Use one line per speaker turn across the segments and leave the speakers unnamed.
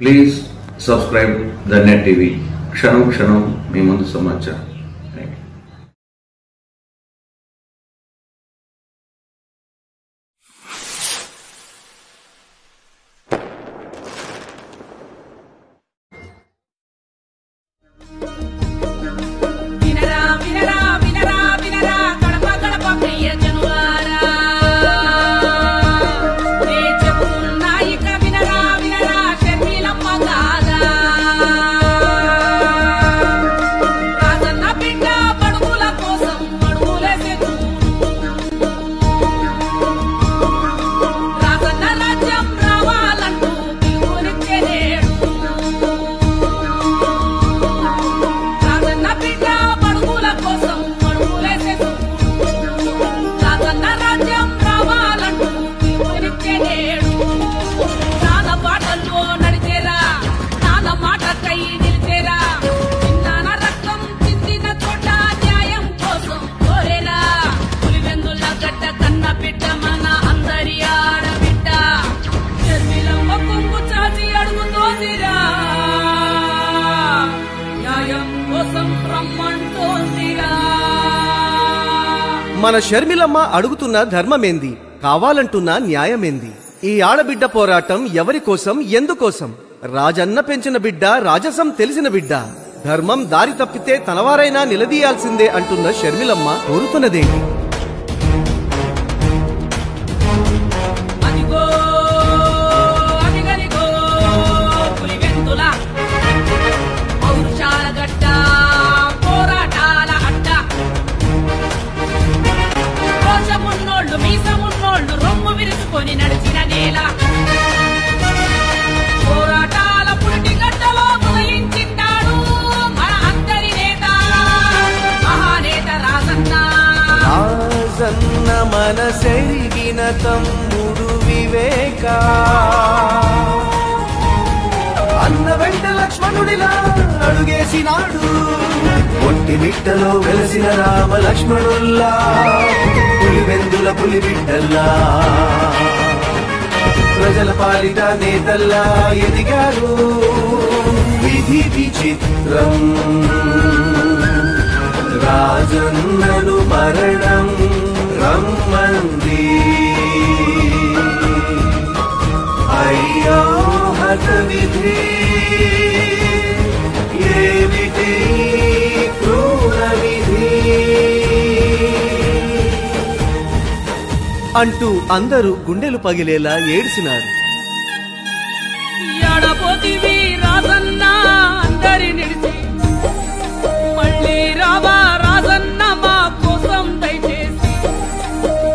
Please subscribe the net TV. క్షణం క్షణం మీ ముందు సమాచారం.
మన షర్మిలమ్మ అడుగుతున్న ధర్మమేంది, కావాలంటున్న న్యాయమేంది? ఈ ఆడబిడ్డ పోరాటం ఎవరి కోసం, ఎందుకోసం? రాజన్న పెంచిన బిడ్డ, రాజసం తెలిసిన బిడ్డ. ధర్మం దారి తప్పితే తనవారైనా నిలదీయాల్సిందే అంటున్న షర్మిలమ్మ కోరుతున్నదేంటి?
నడిచిన నేల పోరాటాల పురిటి గడ్డలో ఉదయించింటాడు మన అందరి నేత, మహానేత రాజన్న.
రాజన్న మనసెరిగిన తమ్ముడు వివేక, అన్న వెంట లక్ష్మణుడిలా అడుగేసినాడు. ఒట్టి బిడ్డలో వెలసిన రామ లక్ష్మణుల్లా, పులివెందుల పులి బిడ్డల్లా, ప్రజల పాలిట నేతల్లా ఎదిగారు. విధి విచిత్రం, రాజన్నను మరణం రమ్మంది. అయ్యో హత విధి, ఏమిటి క్రూర విధి అంటూ అందరూ గుండెలు పగిలేలా ఏడ్చినారు.
ఎడపోతివి రాజన్న అందరి నిడిచి, మళ్ళీ రావా రాజన్న మా కోసం దయచేసి.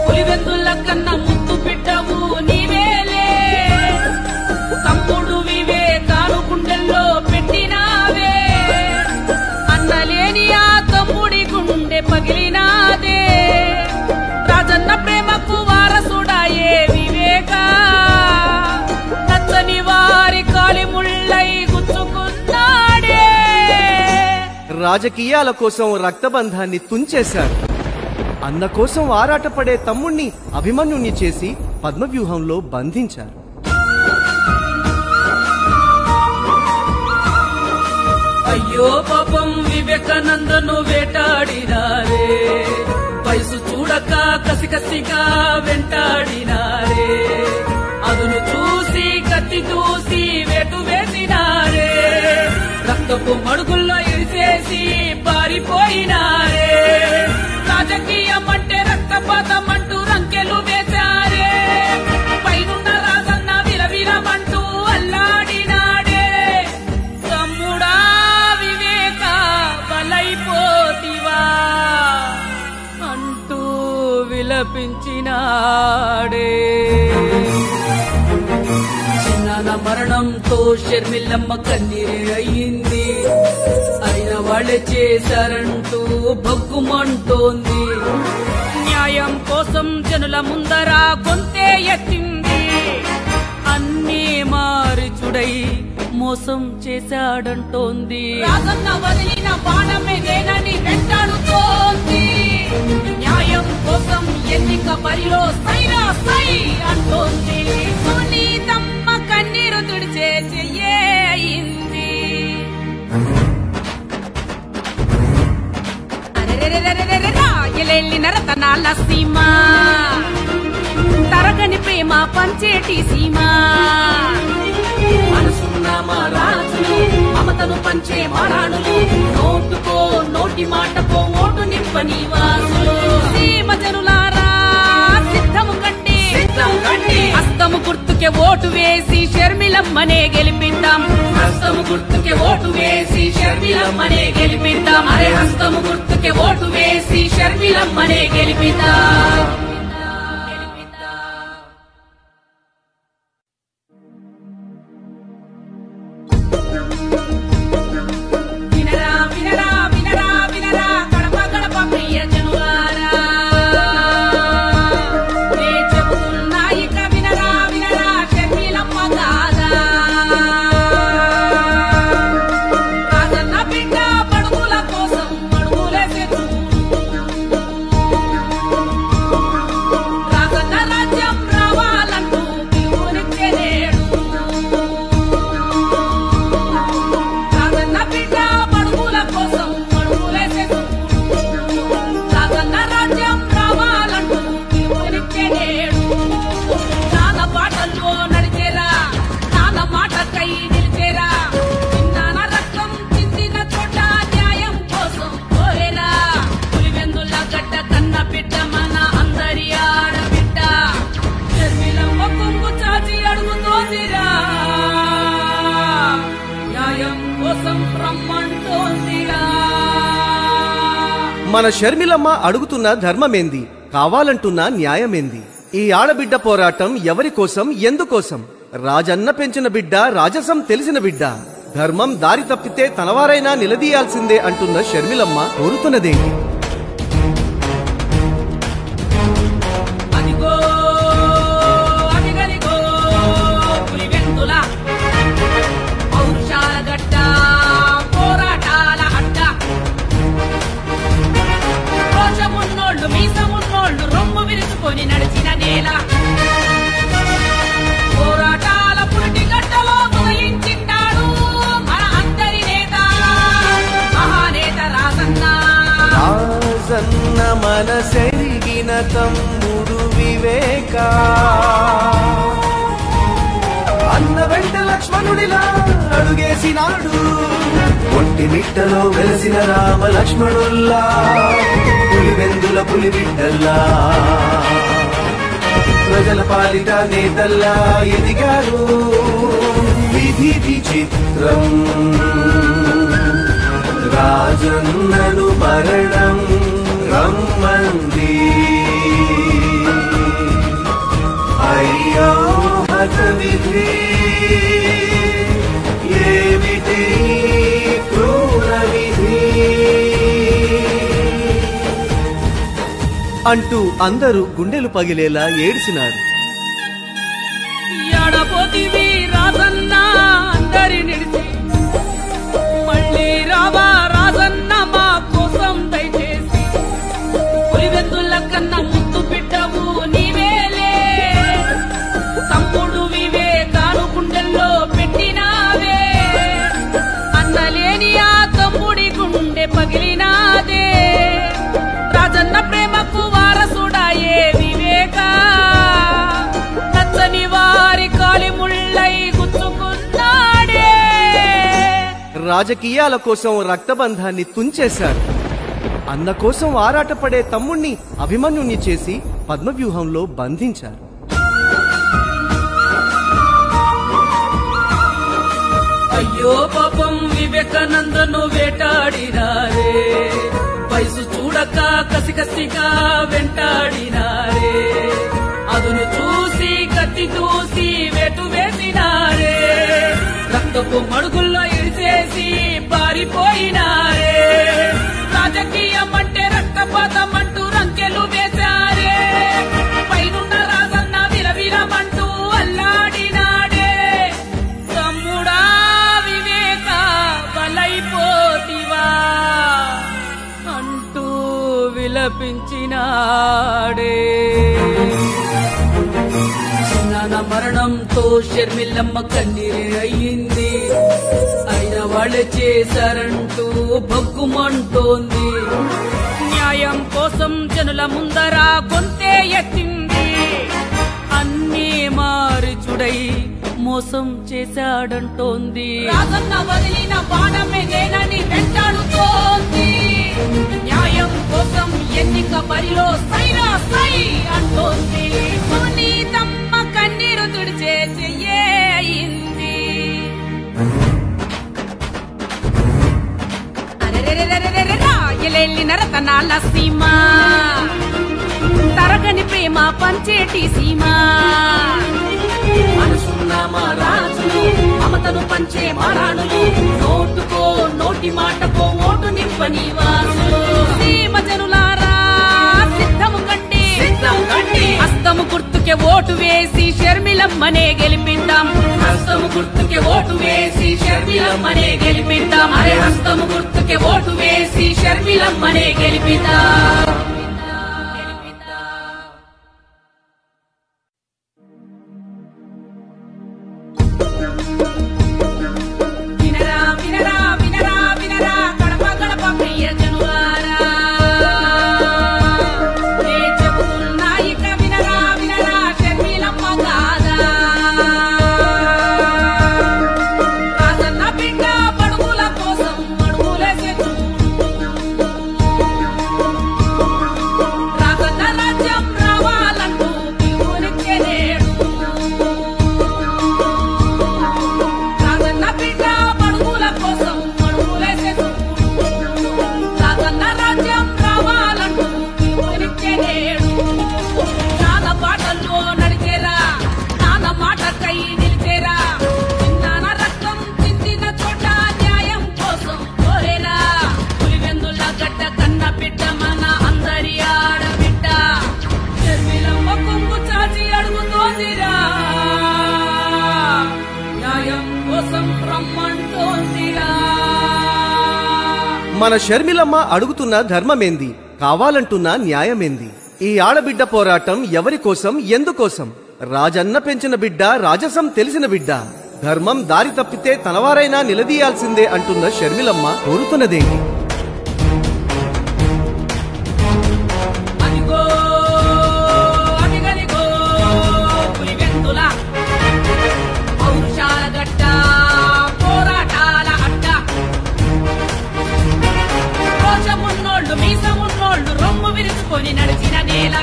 పులివెందుల కన్నా ముద్దు బిడ్డవు నీవేలే, తమ్ముడు వివేకాను గుండెల్లో పెట్టినావే. అన్నలేని ఆ తమ్ముడి గుండె పగిలినాదే, రాజన్న ప్రేమకు వారసుడాయే వివేక. నచ్చని వారి కాలి ముళ్ళై గుచ్చుకున్నాడే.
రాజకీయాల కోసం రక్తబంధాన్ని తుంచేశారు. అన్న కోసం ఆరాటపడే తమ్ముణ్ణి అభిమన్యుణ్ణి చేసి పద్మవ్యూహంలో బంధించారు.
అయ్యో పాపం వివేకానందను వేటాడినారే, వయసు చూడక కసికసిగా వెంటాడినారే. అదును చూసి కత్తి చూసి వేటు వేసినారే, రక్తపు మడుగుల్లో ఇరిసేసి పారిపోయినారే. రాజకీయం అంటే రక్తపాతం అంటూ రంకెలు వేశారే, పైనున్న రాజన్న విరవిరమంటూ అల్లాడినాడే. తమ్ముడా వివేక బలైపోతివా అంటూ విలపించినాడే. చిన్నాన మరణంతో షర్మిలమ్మ కన్నీరే అయ్యింది. అయిన వాళ్ళే చేశారంటూ భగ్గుమంటోంది. న్యాయం కోసం జనుల ముందర గొంతే ఎత్తింది. అన్నీ మారిచుడై మోసం చేశాడంటోంది. రాజన్న వదిలిన బాణమేదేనని వెంటాడుతోంది. న్యాయం కోసం ఎన్నిక బరిలో సైరా సై అంటోంది. సునీతమ్మ కన్నీరు తుడిచే చెయ్యే
రాయలెల్లిన రతనాల సీమ తరగని ప్రేమ పంచేటి సీమ
మనసున్న మా రాజులు మమతను పంచే మరాణులు నోటుకో నోటి మాటకో ఓటు నింపని వాసులు
సీమ జనులారా సిద్ధము కండి హస్తము గుర్తుకే ఓటు వేసి షర్మిలమ్మనే గెలిపిద్దాం
హస్తము గుర్తుకే ఓటు వేసి షర్మిలమ్మనే గెలిపిద్దాం అరే హస్తము గుర్తుకే ఓటు వేసి షర్మిలమ్మనే గెలిపిద్దాం
వినరా వినరా వినరా వినరా గడప గడప ప్రియ జనులారా నే చెబుతున్నా ఇక వినరా వినరా షర్మిలమ్మ గాథ రాజన్న బిడ్డ బడుగుల కోసం అడుగులేసే రాజన్న రాజ్యం రావాలంటూ పిలుపునిచ్చే నేడు రాజన్న బిడ్డ బడుగుల కోసం అడుగులేసే రాజన్న రాజ్యం రావాలంటూ పిలుపునిచ్చే నేడు నాన్న బాటల్లో నడిచేరా నాన్న మాటకై నిలిచేరా చిన్నాన రక్తం చిందిన చోట న్యాయం కోసం కోరేరా పులివెందుల గడ్డ కన్న బిడ్డ మన అందరి ఆడబిడ్డ షర్మిలమ్మ కొంగు చాచి అడుగుతోందిరా న్యాయం కోసం రమ్మంటోందిరా
మన షర్మిలమ్మ అడుగుతున్న ధర్మమేంది, కావాలంటున్న న్యాయమేంది? ఈ ఆడబిడ్డ పోరాటం ఎవరి కోసం, ఎందుకోసం? రాజన్న పెంచిన బిడ్డ, రాజసం తెలిసిన బిడ్డ. ధర్మం దారి తప్పితే తనవారైనా నిలదీయాల్సిందే అంటున్న షర్మిలమ్మ కోరుతున్నదేంటి?
అదిగో అదిగదిగో పులివెందుల పౌరుషాల గడ్డ పోరాటాల అడ్డ రోషమున్నోళ్ళు మీసమున్నోళ్ళు రొమ్ము విరుచుకొని నడిచిన నేల పోరాటాల పురిటి గడ్డలో ఉదయించింటాడు మన అందరి నేత మహానేత రాజన్న
రాజన్న మనసెరిగిన తమ్ముడు వివేక అన్న వెంట లక్ష్మణుడిలా అడుగేసినాడు. ఒంటి మిట్టలో వెలసిన రామ లక్ష్మణుల్లా పులివెందుల పులిబిడ్డల్లా ప్రజల పాలిట నేతల్లా ఎదిగారు. విధి విచిత్రం రాజన్నను మరణం రమ్మంది. అయ్యో హత విధి ఏమిటి క్రూర విధి అంటూ అందరూ గుండెలు పగిలేలా ఏడ్చినారు.
ఎడపోతివి రాజన్న అందరి నిడిచి మళ్ళీ రావా రాజన్న మా కోసం దయచేసి పులివెందుల కన్నా ముద్దు బిడ్డవు నీవేలే తమ్ముడు వివేకాను గుండెల్లో పెట్టినావే అన్నలేని ఆ తమ్ముడి గుండె పగిలినాదే రాజన్న ప్రేమకు వారసుడాయే వివేక నచ్చని వారి కాలి ముళ్ళై గుచ్చుకున్నాడే.
రాజకీయాల కోసం రక్తబంధాన్ని తుంచేశారు. అన్న కోసం ఆరాటపడే తమ్ముణ్ణి అభిమన్యుణ్ణి చేసి పద్మవ్యూహంలో బంధించారు.
అయ్యో పాపం వివేకానందను వేటాడినారే వయసు చూడక కసికసిగా వెంటాడినారే అదును చూసి కత్తి చూసి వెటు వేసినారే రక్తపు మడుగుల్లో ఇడిచేసి పారిపోయినారే రాజకీయం అంటే రక్తపాతం అంటూ రంకెలు వేశారే పైనున్న రాజన్న విలవిలమంటూ అల్లాడినాడే తమ్ముడా వివేక బలైపోతివా అంటూ విలపించినాడే చిన్నాన మరణంతో షర్మిలమ్మ కన్నీరే అయ్యింది అయిన వాళ్ళే చేశారంటూ భగ్గుమంటోంది. న్యాయం కోసం జనుల ముందర గొంతే ఎత్తింది. అన్నీ మారి చూడై మోసం చేశాడంటోంది. రాజన్న వదిలిన బాణమే నేనని వెంటాడుతోంది. న్యాయం కోసం ఎన్నిక బరిలో సైరా సై అంటోంది. సునీతమ్మ కన్నీరు తుడిచే చెయ్యే అయింది. రాయలెల్లిన రతనాల సీమ, తరగని ప్రేమ పంచేటి సీమ. మనసున్న మా రాజులు, మమతను పంచే మారాణులు, నోటుకో నోటి మాటకో ఓటు నింపని వాసులు. సీమ జనులారా సిద్ధము కండి, హస్తము గుర్తుకే ఓటు వేసి షర్మిలమ్మనే గెలిపిద్దాం. హస్తము గుర్తుకే ఓటు వేసి షర్మిలమ్మనే గెలిపిద్దాం. అరే హస్తము గుర్తుకే ఓటు వేసి షర్మిలమ్మనే గెలిపిద్దాం. వినరా వినరా వినరా వినరా గడప గడప ప్రియ జనులారా, నే చెబుతున్నా ఇక వినరా వినరా షర్మిలమ్మ గాథ. రాజన్న బిడ్డ బడుగుల కోసం అడుగులేసే చూడు. రాజన్న రాజ్యం రావాలంటూ పిలుపునిచ్చే నేడు. రాజన్న బిడ్డ బడుగుల కోసం అడుగులేసే చూడు. రాజన్న రాజ్యం రావాలంటూ పిలుపునిచ్చే నేడు. నాన్న బాటల్లో నడిచేరా, నాన్న మాటకై నిలిచేరా. చిన్నాన రక్తం చిందిన చోట న్యాయం కోసం కోరేరా. పులివెందుల గడ్డ కన్న బిడ్డ మన అందరి ఆడబిడ్డ. షర్మిలమ్మ కొంగు చాచి అడుగుతోందిరా, న్యాయం కోసం రమ్మంటోందిరా.
మన షర్మిలమ్మ అడుగుతున్న ధర్మమేంది, కావాలంటున్న న్యాయమేంది? ఈ ఆడబిడ్డ పోరాటం ఎవరి కోసం, ఎందుకోసం? రాజన్న పెంచిన బిడ్డ, రాజసం తెలిసిన బిడ్డ. ధర్మం దారి తప్పితే తనవారైనా నిలదీయాల్సిందే అంటున్న షర్మిలమ్మ కోరుతున్నదేంటి?
అదిగో అదిగదిగో పులివెందుల పౌరుషాల గడ్డ, పోరాటాల అడ్డ. రోషమున్నోళ్ళు మీసమున్నోళ్ళు రొమ్ము విరుచుకొని నడిచిన నేల.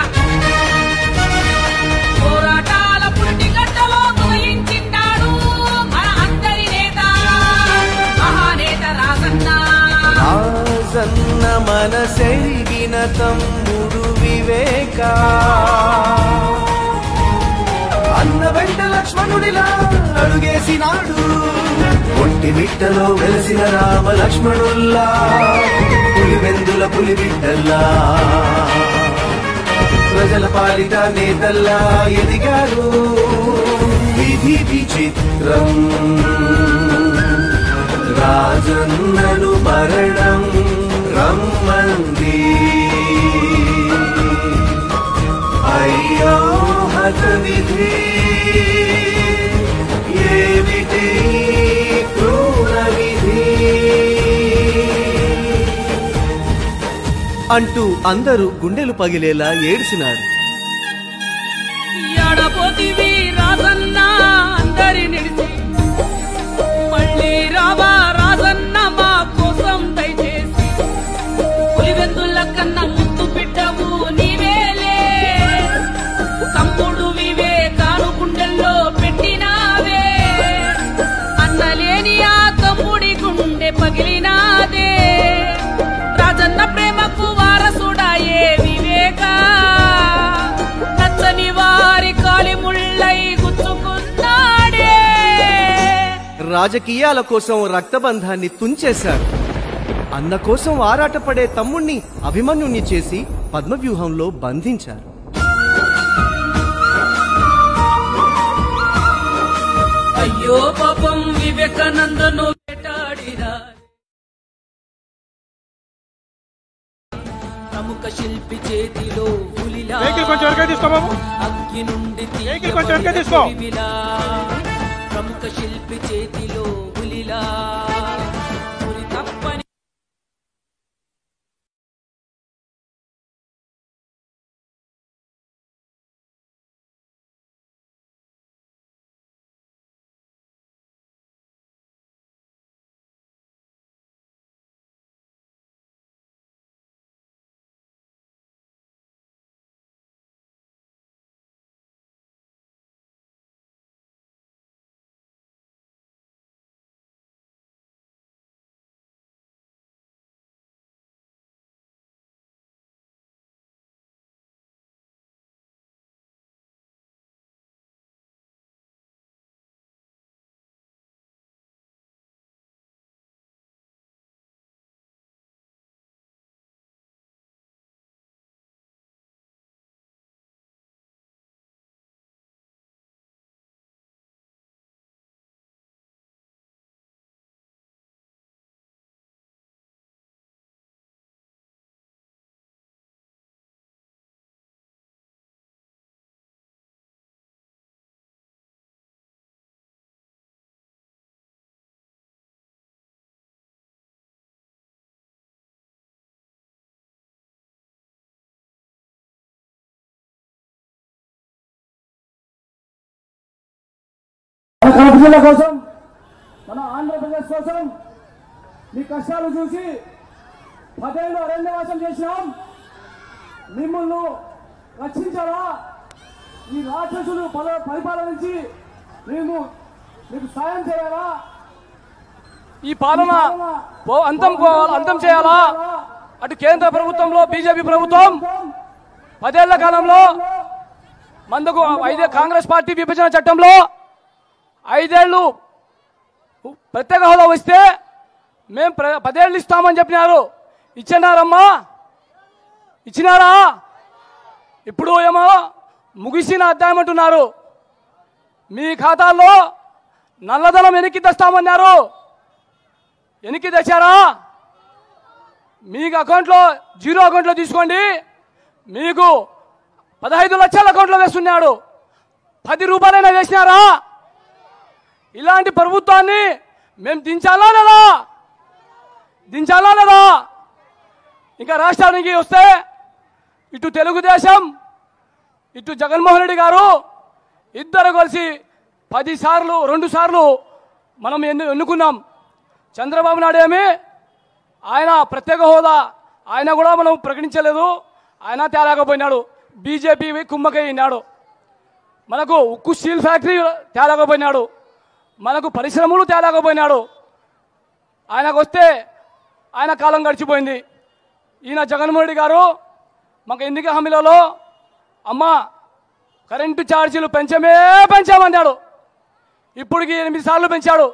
పోరాటాల పుట్టి గడ్డలో ఉదయించిండాడు మన అందరి నేత, మహానేత రాజన్న.
రాజన్న మనసెరిగిన తమ్ముడు వివేక, అన్న వెంట లక్ష్మణుడిలా అడుగేసినాడు. ఒట్టి బిడ్డలో వెలసిన రామ లక్ష్మణుల్లా, పులివెందుల పులి బిడ్డల్లా, ప్రజల పాలిట నేతల్లా ఎదిగారు. విధి విచిత్రం, రాజన్నను మరణం రమ్మంది. అయ్యో హత విధి, ఏమిటి క్రూర విధి అంటూ అందరూ గుండెలు పగిలేలా ఏడ్చినారు.
ఎడబోతివి రాజన్న అందరి నిలిచి, మళ్ళీ రావా రాజన్న మా కోసం దయచేసి. పులివెందుల కన్నా ముద్దు బిడ్డవు నీవేలే, తమ్ముడు వివేకాను గుండెల్లో పెట్టినావే. అన్నలేని ఆ తమ్ముడి గుండె పగిలినాదే. రాజన్న ప్రేమకు వారసుడాయే వివేక, నచ్చని వారి కాలి ముళ్ళై గుచ్చుకున్నాడే.
రాజకీయాల కోసం రక్తబంధాన్ని తుంచేశాడు. అన్న కోసం ఆరాటపడే తమ్ముణ్ణి అభిమన్యుణ్ణి చేసి పద్మవ్యూహంలో బంధించారు.
అయ్యో పాపం వివేకానందను వేటాడిరా. ప్రముఖ శిల్పి చేతిలో పులిలా, అగ్గి నుండి ప్రముఖ శిల్పి చేతిలో పులిలా,
కడప జిల్లా కోసం, మన ఆంధ్రప్రదేశ్ కోసం మీ కష్టాలు చూసి 10 ఏళ్ళు అరణ్యవాసం చేసినాం. మిమ్మల్ని రక్షించాలా, ఈ రాక్షసులు పరిపాలన నుంచి మేము మీకు సాయం చేయాలా,
ఈ పాలన అంతం చేయాలా? అటు కేంద్ర ప్రభుత్వంలో బీజేపీ ప్రభుత్వం 10 ఏళ్ల కాలంలో మందుకు కాంగ్రెస్ పార్టీ విభజన చట్టంలో 5 ఏళ్లు ప్రత్యేక హోదా వస్తే మేము 10 ఏళ్ళు ఇస్తామని చెప్పినారు. ఇచ్చినారమ్మా? ఇచ్చినారా? ఇప్పుడు ఏమో ముగిసిన అధ్యాయం అంటున్నారు. మీ ఖాతాల్లో నల్లధనం వెనక్కి తెస్తామన్నారు. వెనక్కి తెచ్చారా? మీకు అకౌంట్లో జీరో అకౌంట్లో తీసుకోండి, మీకు 15 లక్షల అకౌంట్లో వేస్తున్నాడు. 10 రూపాయలైనా వేసినారా? ఇలాంటి ప్రభుత్వాన్ని మేము దించాలా లేదా? దించాలా లేదా? ఇంకా రాష్ట్రానికి వస్తే ఇటు తెలుగుదేశం, ఇటు జగన్మోహన్ రెడ్డి గారు ఇద్దరు కలిసి 2 సార్లు మనం ఎన్నుకున్నాం. చంద్రబాబు నాయుడు ఏమి ఆయన ప్రత్యేక హోదా ఆయన కూడా మనం ప్రకటించలేదు, ఆయన తేలేకపోయినాడు. బీజేపీ కుమ్మకైనాడు. మనకు ఉక్కు స్టీల్ ఫ్యాక్టరీ తేలేకపోయినాడు, మనకు పరిశ్రమలు తేలేకపోయినాడు. ఆయనకు వస్తే ఆయన కాలం గడిచిపోయింది. ఈయన జగన్మోహన్ రెడ్డి గారు మాకు ఎన్నిక హామీలలో అమ్మ కరెంటు ఛార్జీలు పెంచామన్నాడు. ఇప్పటికి 8 సార్లు పెంచాడు.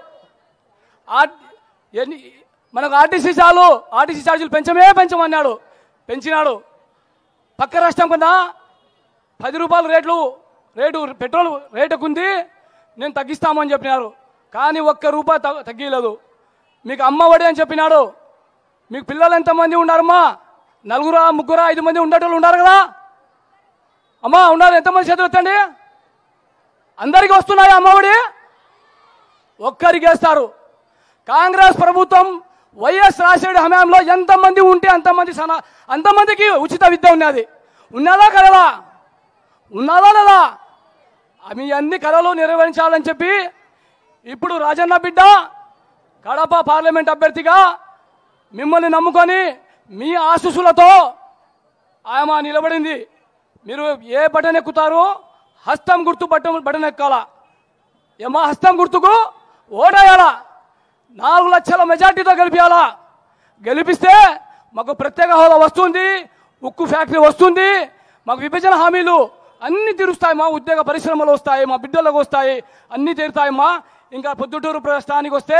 మనకు ఆర్టీసీ ఛార్జీలు పెంచమన్నాడు, పెంచినాడు. పక్క రాష్ట్రం కన్నా 10 రూపాయలు రేటు పెట్రోల్ రేటుకు ఉంది, నేను తగ్గిస్తామని చెప్పినారు. కానీ 1 రూపాయి తగ్గిలేదు. మీకు అమ్మ ఒడి అని చెప్పినాడు. మీకు పిల్లలు ఎంతమంది ఉన్నారమ్మా? 4, 3, 5 మంది ఉండేటోళ్ళు ఉన్నారు కదా అమ్మా? ఉన్నారు. ఎంతమంది చేతులు ఎత్తండి. అందరికీ వస్తున్నాయి అమ్మ ఒడి? ఒక్కరికి వేస్తారు. కాంగ్రెస్ ప్రభుత్వం వైఎస్ రాజశేఖర హయాంలో ఎంతమంది ఉంటే అంతమందికి ఉచిత విద్య ఉన్నది. ఉన్నదా కలదా? ఉన్నదా లేదా? మీ అన్ని కళలు నెరవేర్చాలని చెప్పి ఇప్పుడు రాజన్న బిడ్డ కడప పార్లమెంట్ అభ్యర్థిగా మిమ్మల్ని నమ్ముకొని మీ ఆశీస్సులతో ఆమె నిలబడింది. మీరు ఏ బటన్ ఎక్కుతారు? హస్తం గుర్తు బటన్ ఎక్కాలా. ఏమా హస్తం గుర్తుకు ఓటేయాలా. 4 లక్షల మెజార్టీతో గెలిపించాలా. గెలిపిస్తే మాకు ప్రత్యేక హోదా వస్తుంది, ఉక్కు ఫ్యాక్టరీ వస్తుంది, మాకు విభజన హామీలు అన్నీ తీరుస్తాయి, మా ఉద్యోగ పరిశ్రమలు వస్తాయి, మా బిడ్డలకు వస్తాయి, అన్నీ తీరుతాయమ్మా. ఇంకా పొద్దుటూరు స్థానికి వస్తే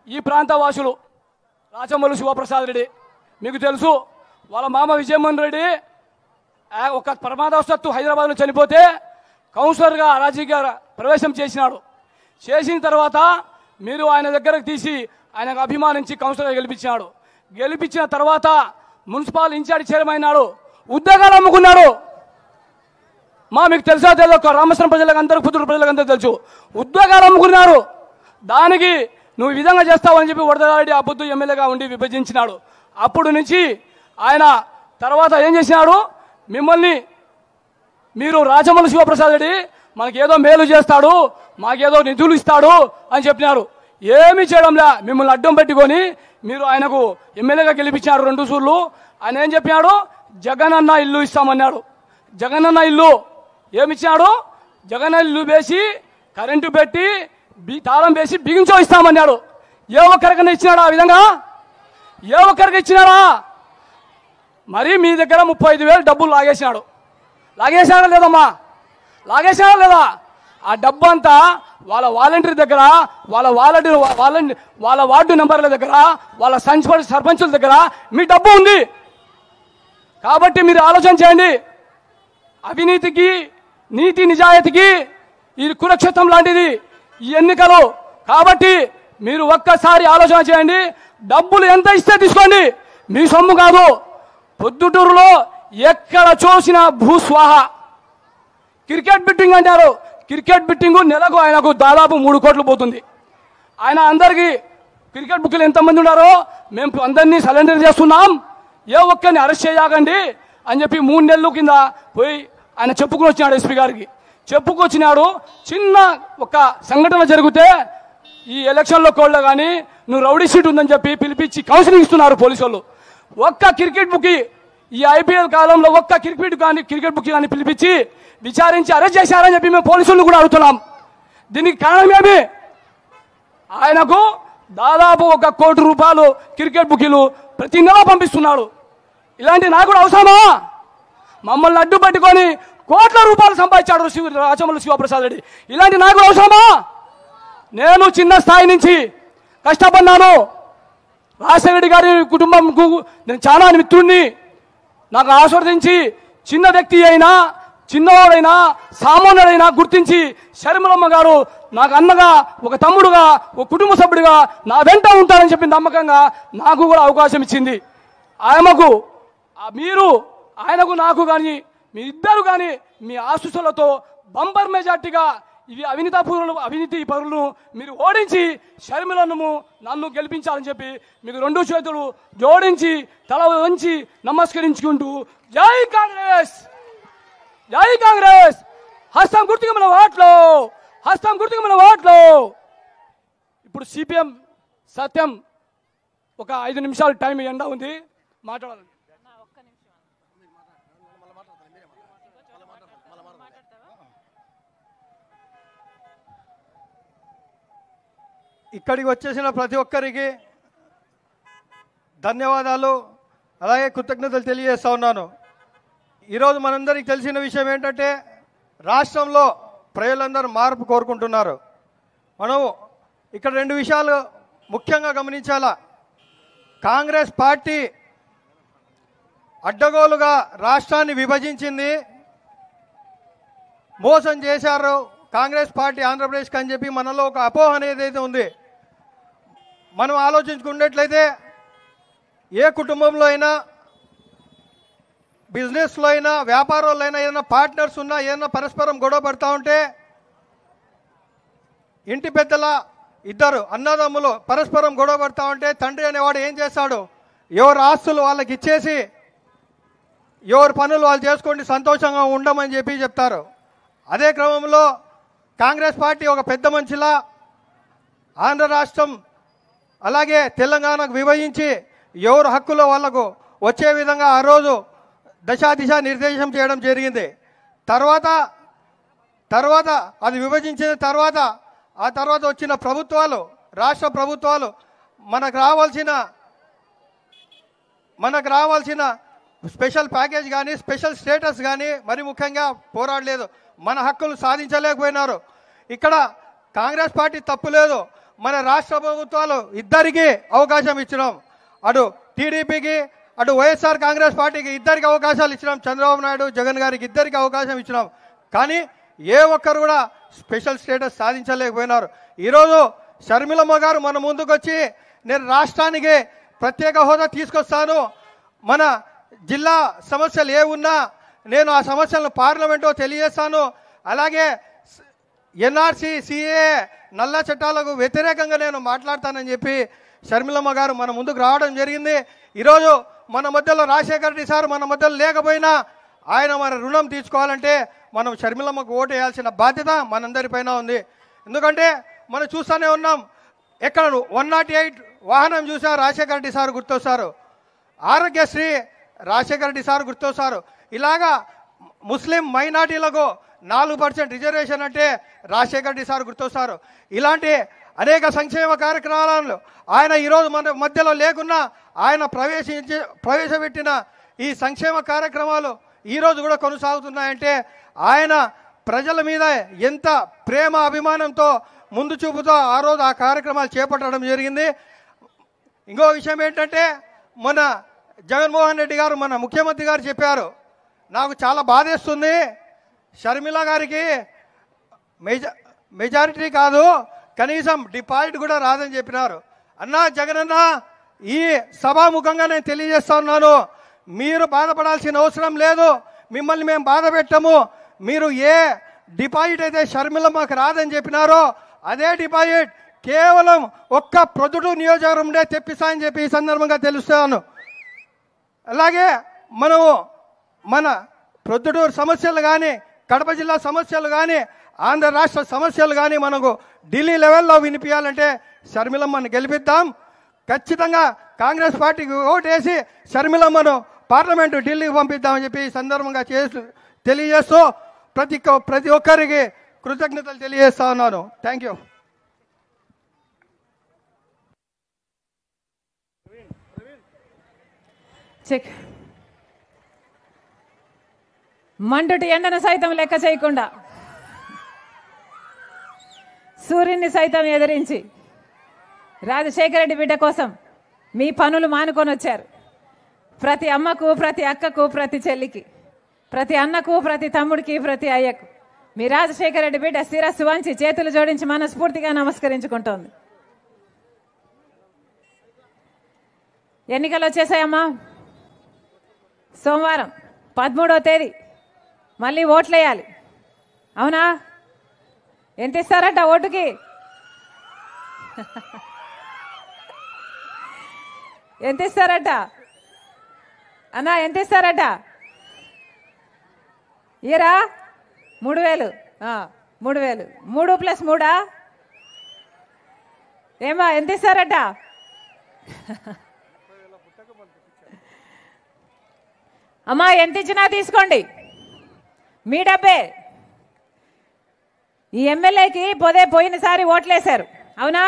ఈ ప్రాంత వాసులు రాచమల్లు శివప్రసాద్ రెడ్డి మీకు తెలుసు, వాళ్ళ మామ విజయమోహన్ రెడ్డి ఒక ప్రమాదవశాత్తు హైదరాబాద్లో చనిపోతే కౌన్సిలర్గా రాజకీయ ప్రవేశం చేసినాడు. చేసిన తర్వాత మీరు ఆయన దగ్గరకు తీసి ఆయనకు అభిమానించి కౌన్సిలర్గా గెలిపించినాడు. గెలిపించిన తర్వాత మున్సిపల్ ఇన్ఛార్జ్ చైర్మన్ అయినాడు. ఉద్యోగాలు అమ్ముకున్నాడు. మీకు తెలుసా తెలియదు? రామేశ్వరం ప్రజలకు అందరూ, పుత్తూరు ప్రజలకు అందరూ తెలుసు. ఉద్యోగాలు అమ్ముకున్నారు. దానికి నువ్వు ఈ విధంగా చేస్తావని చెప్పి వరదరారెడ్డి ఆ పొద్దు ఎమ్మెల్యేగా ఉండి విభజించినాడు. అప్పుడు నుంచి ఆయన తర్వాత ఏం చేసినాడు? మిమ్మల్ని మీరు రాచమల్లు శివప్రసాద్ రెడ్డి మనకేదో మేలు చేస్తాడు, మాకేదో నిధులు ఇస్తాడు అని చెప్పినారు. ఏమీ చేయడంలే. మిమ్మల్ని అడ్డం పెట్టుకొని మీరు ఆయనకు ఎమ్మెల్యేగా గెలిపించినారు 2 సార్లు. ఆయన ఏం చెప్పినాడు? జగనన్న ఇల్లు ఇస్తామన్నాడు. జగనన్న ఇల్లు ఏమిచ్చినాడు? జగనన్న ఇల్లు వేసి కరెంటు పెట్టి తాళం వేసి బిగించో ఇస్తామన్నాడు. ఏ ఒక్కరికైనా ఇచ్చినాడా ఆ విధంగా? ఏ ఒక్కరికి ఇచ్చినాడా? మరి మీ దగ్గర 35,000 డబ్బులు లాగేసినాడా లేదమ్మా? లాగేసినాడా లేదా? ఆ డబ్బు అంతా వాళ్ళ వాలంటీర్ దగ్గర, వాళ్ళ వార్డు మెంబర్ల దగ్గర, వాళ్ళ సర్పంచుల దగ్గర మీ డబ్బు ఉంది. కాబట్టి మీరు ఆలోచన చేయండి. అవినీతికి, నీతి నిజాయితీకి ఇది కురుక్షేత్రం లాంటిది ఈ ఎన్నికలు. కాబట్టి మీరు ఒక్కసారి ఆలోచన చేయండి. డబ్బులు ఎంత ఇస్తే తీసుకోండి, మీ సొమ్ము కాదు. పొద్దుటూరులో ఎక్కడ చూసినా భూస్వాహ. క్రికెట్ బిట్టింగ్ అంటారు. క్రికెట్ బిట్టింగ్ నెలకు ఆయనకు దాదాపు 3 కోట్లు పోతుంది. ఆయన అందరికీ క్రికెట్ బుక్లు ఎంతమంది ఉన్నారో మేము అందరినీ సరెండర్ చేస్తున్నాం, ఏ ఒక్కరిని అరెస్ట్ చేయకండి అని చెప్పి 3 నెలల కింద పోయి ఆయన చెప్పుకుని వచ్చినాడు ఎస్పీ గారికి. చెప్పుకొచ్చినాడు. చిన్న ఒక సంఘటన జరిగితే ఈ ఎలక్షన్లో కోళ్ళ కానీ నువ్వు రౌడీ షీట్ ఉందని చెప్పి పిలిపించి కౌన్సిలింగ్ ఇస్తున్నారు పోలీసు వాళ్ళు. ఒక్క క్రికెట్ బుక్కి ఈ ఐపీఎల్ కాలంలో ఒక్క క్రికెట్ బుక్కి కానీ పిలిపించి విచారించి అరెస్ట్ చేశారని చెప్పి మేము పోలీసులు కూడా అడుగుతున్నాం. దీనికి కారణం ఏమి? ఆయనకు దాదాపు 1 కోటి రూపాయలు క్రికెట్ బుకీలు ప్రతి నెల పంపిస్తున్నాడు. ఇలాంటి నాయకుడు అవసరమా? మమ్మల్ని అడ్డు పట్టుకొని కోట్ల రూపాయలు సంపాదించాడు రాచమల్లి శివప్రసాద్ రెడ్డి. ఇలాంటి నాయకుడు అవసరమా? నేను చిన్న స్థాయి నుంచి కష్టపడినాను. రాజశేఖర రెడ్డి గారి కుటుంబంకు నేను చాలా మిత్రుడిని. నాకు ఆస్వాదించి చిన్న వ్యక్తి అయినా చిన్నవాడైనా సామాన్యుడైనా గుర్తించి షర్మిలమ్మ గారు నాకు అన్నగా, ఒక తమ్ముడుగా, ఒక కుటుంబ సభ్యుడిగా నా వెంట ఉంటారని చెప్పి నమ్మకంగా నాకు కూడా అవకాశం ఇచ్చింది. ఆయనకు నాకు కానీ మీ ఇద్దరు కానీ మీ ఆశీస్సులతో బంపర్ మెజార్టీగా ఇవి అవినీతి పరులను మీరు ఓడించి షర్మిలను నన్ను గెలిపించాలని చెప్పి మీకు 2 చేతులు జోడించి తల వంచి నమస్కరించుకుంటూ జై కాంగ్రెస్, జై కాంగ్రెస్, హస్తం గుర్తుగా మన ఓట్లు, హస్తం గుర్తుగా మన ఓట్లు. ఇప్పుడు సిపిఎం సత్యం ఒక 5 నిమిషాలు టైం ఎండ ఉంది, మాట్లాడాలి.
ఇక్కడికి వచ్చేసిన ప్రతి ఒక్కరికి ధన్యవాదాలు, అలాగే కృతజ్ఞతలు తెలియజేస్తా ఉన్నాను. ఈరోజు మనందరికీ తెలిసిన విషయం ఏంటంటే రాష్ట్రంలో ప్రజలందరూ మార్పు కోరుకుంటున్నారు. మనం ఇక్కడ 2 విషయాలు ముఖ్యంగా గమనించాలా. కాంగ్రెస్ పార్టీ అడ్డగోలుగా రాష్ట్రాన్ని విభజించింది, మోసం చేశారు కాంగ్రెస్ పార్టీ ఆంధ్రప్రదేశ్కి అని చెప్పి మనలో ఒక అపోహ అనేది అయితే ఉంది. మనం ఆలోచించుకున్నట్లయితే ఏ కుటుంబంలో అయినా, బిజినెస్లో అయినా, వ్యాపారంలో అయినా ఏదైనా పార్ట్నర్స్ ఉన్నా, ఏదైనా పరస్పరం గొడవ పడుతూ ఉంటే ఇంటి పెద్దల ఇద్దరు అన్నదమ్ములు పరస్పరం గొడవ పడుతూ ఉంటే తండ్రి అనేవాడు ఏం చేస్తాడు? ఎవరి ఆస్తులు వాళ్ళకి ఇచ్చేసి ఎవరి పనులు వాళ్ళు చేసుకోండి, సంతోషంగా ఉండమని చెప్పి చెప్తారు. అదే క్రమంలో కాంగ్రెస్ పార్టీ ఒక పెద్ద మనిషిలా ఆంధ్ర రాష్ట్రం అలాగే తెలంగాణకు విభజించి ఎవరు హక్కులో వాళ్లకు వచ్చే విధంగా ఆ రోజు దశ నిర్దేశం చేయడం జరిగింది. తర్వాత అది విభజించిన ఆ తర్వాత వచ్చిన ప్రభుత్వాలు, రాష్ట్ర ప్రభుత్వాలు మనకు రావాల్సిన స్పెషల్ ప్యాకేజ్ కానీ, స్పెషల్ స్టేటస్ కానీ మరి ముఖ్యంగా పోరాడలేదు, మన హక్కులు సాధించలేకపోయినారు. ఇక్కడ కాంగ్రెస్ పార్టీ తప్పు లేదు, మన రాష్ట్ర ప్రభుత్వాలు ఇద్దరికి అవకాశం ఇచ్చినాం. అటు టీడీపీకి, అటు వైఎస్ఆర్ కాంగ్రెస్ పార్టీకి ఇద్దరికి అవకాశాలు ఇచ్చినాం. చంద్రబాబు నాయుడు, జగన్ గారికి ఇద్దరికి అవకాశం ఇచ్చినాం. కానీ ఏ ఒక్కరు కూడా స్పెషల్ స్టేటస్ సాధించలేకపోయినారు. ఈరోజు షర్మిలమ్మ గారు మన ముందుకు వచ్చి నేను రాష్ట్రానికి ప్రత్యేక హోదా తీసుకొస్తాను, మన జిల్లా సమస్యలు ఏ ఉన్నా నేను ఆ సమస్యలను పార్లమెంట్లో తెలియజేస్తాను, అలాగే ఎన్ఆర్సీ, సిఏ, నల్ల చట్టాలకు వ్యతిరేకంగా నేను మాట్లాడతానని చెప్పి షర్మిలమ్మ గారు మన ముందుకు రావడం జరిగింది. ఈరోజు మన మధ్యలో రాజశేఖర రెడ్డి సార్ మన మధ్యలో లేకపోయినా ఆయన మన రుణం తీర్చుకోవాలంటే మనం షర్మిలమ్మకు ఓటు వేయాల్సిన బాధ్యత మనందరిపైన ఉంది. ఎందుకంటే మనం చూస్తూనే ఉన్నాం, ఎక్కడ 108 వాహనం చూసా రాజశేఖర రెడ్డి సార్ గుర్తొస్తారు, ఆరోగ్యశ్రీ రాజశేఖర రెడ్డి సార్ గుర్తొస్తారు. ఇలాగా ముస్లిం మైనార్టీలకు 4% రిజర్వేషన్ అంటే రాజశేఖర రెడ్డి సార్ గుర్తొస్తారు. ఇలాంటి అనేక సంక్షేమ కార్యక్రమాలను ఆయన ఈరోజు మన మధ్యలో లేకున్నా ఆయన ప్రవేశపెట్టిన ఈ సంక్షేమ కార్యక్రమాలు ఈరోజు కూడా కొనసాగుతున్నాయంటే ఆయన ప్రజల మీద ఎంత ప్రేమ అభిమానంతో ముందు చూపుతో ఆ రోజు ఆ కార్యక్రమాలు చేపట్టడం జరిగింది. ఇంకో విషయం ఏంటంటే మన జగన్మోహన్ రెడ్డి గారు, మన ముఖ్యమంత్రి గారు చెప్పారు, నాకు చాలా బాధేస్తుంది, షర్మిల గారికి మెజారిటీ కాదు కనీసం డిపాజిట్ కూడా రాదని చెప్పినారు. అన్నా జగనన్న, ఈ సభాముఖంగా నేను తెలియజేస్తా ఉన్నాను, మీరు బాధపడాల్సిన అవసరం లేదు, మిమ్మల్ని మేము బాధ పెట్టము. మీరు ఏ డిపాజిట్ అయితే షర్మిలమ్మకు రాదని చెప్పినారో అదే డిపాజిట్ కేవలం ఒక్క ప్రొద్దుటూరు నియోజకవర్గంలో తెప్పిస్తానని చెప్పి ఈ సందర్భంగా తెలుస్తాను. అలాగే మనము మన ప్రొద్దుటూరు సమస్యలు కానీ కడప జిల్లా సమస్యలు కానీ ఆంధ్ర రాష్ట్ర సమస్యలు కానీ మనకు ఢిల్లీ లెవెల్లో వినిపించాలంటే షర్మిలమ్మను గెలిపిద్దాం. ఖచ్చితంగా కాంగ్రెస్ పార్టీకి ఓటేసి షర్మిలమ్మను పార్లమెంటు ఢిల్లీకి పంపిద్దామని చెప్పి ఈ సందర్భంగా తెలియజేస్తూ ప్రతి ఒక్కరికి కృతజ్ఞతలు తెలియజేస్తా ఉన్నాను. Thank you.
చెక్ మండుటి ఎండను సైతం లెక్క చేయకుండా సూర్యుని సైతం ఎదిరించి రాజశేఖర రెడ్డి బిడ్డ కోసం మీ పనులు మానుకొని వచ్చారు. ప్రతి అమ్మకు, ప్రతి అక్కకు, ప్రతి చెల్లికి, ప్రతి అన్నకు, ప్రతి తమ్ముడికి, ప్రతి అయ్యకు మీ రాజశేఖర రెడ్డి బిడ్డ శిరస్సు వంచి చేతులు జోడించి మనస్ఫూర్తిగా నమస్కరించుకుంటోంది. ఎన్నికలు వచ్చేసాయమ్మా. సోమవారం 13వ తేదీ మళ్ళీ ఓట్లేయాలి. అవునా? ఎంత ఇస్తారట ఓటుకి? ఎంత ఇస్తారట అన్నా? ఎంత ఇస్తారట? ఇయరా 3000. 3000 3 + 3 ఏమా ఎంత ఇస్తారట? అమ్మా ఎంత ఇచ్చినా తీసుకోండి, మీ డబ్బే. ఈ ఎమ్మెల్యేకి పోయినసారి ఓట్లేశారు. అవునా?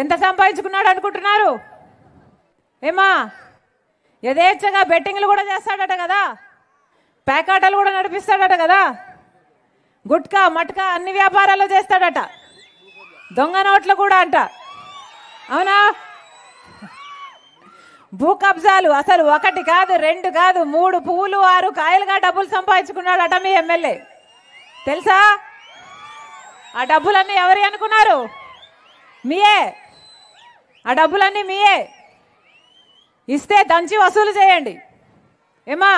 ఎంత సంపాదించుకున్నాడు అనుకుంటున్నారు? ఏమా యథేచ్ఛగా బెట్టింగ్లు కూడా చేస్తాడట కదా, ప్యాకాటలు కూడా నడిపిస్తాడట కదా, గుట్కా మట్కా అన్ని వ్యాపారాలు చేస్తాడట, దొంగ నోట్లు కూడా అంట. అవునా? భూ కబ్జాలు అసలు 1 కాదు 2 కాదు 3 పువ్వులు 6 కాయలుగా డబ్బులు సంపాదించుకున్నాడట మీ ఎమ్మెల్యే. తెలుసా? ఆ డబ్బులన్నీ ఎవరి అనుకున్నారు? మీయే. ఆ డబ్బులన్నీ మీయే. ఇస్తే దంచి వసూలు చేయండి ఏమా.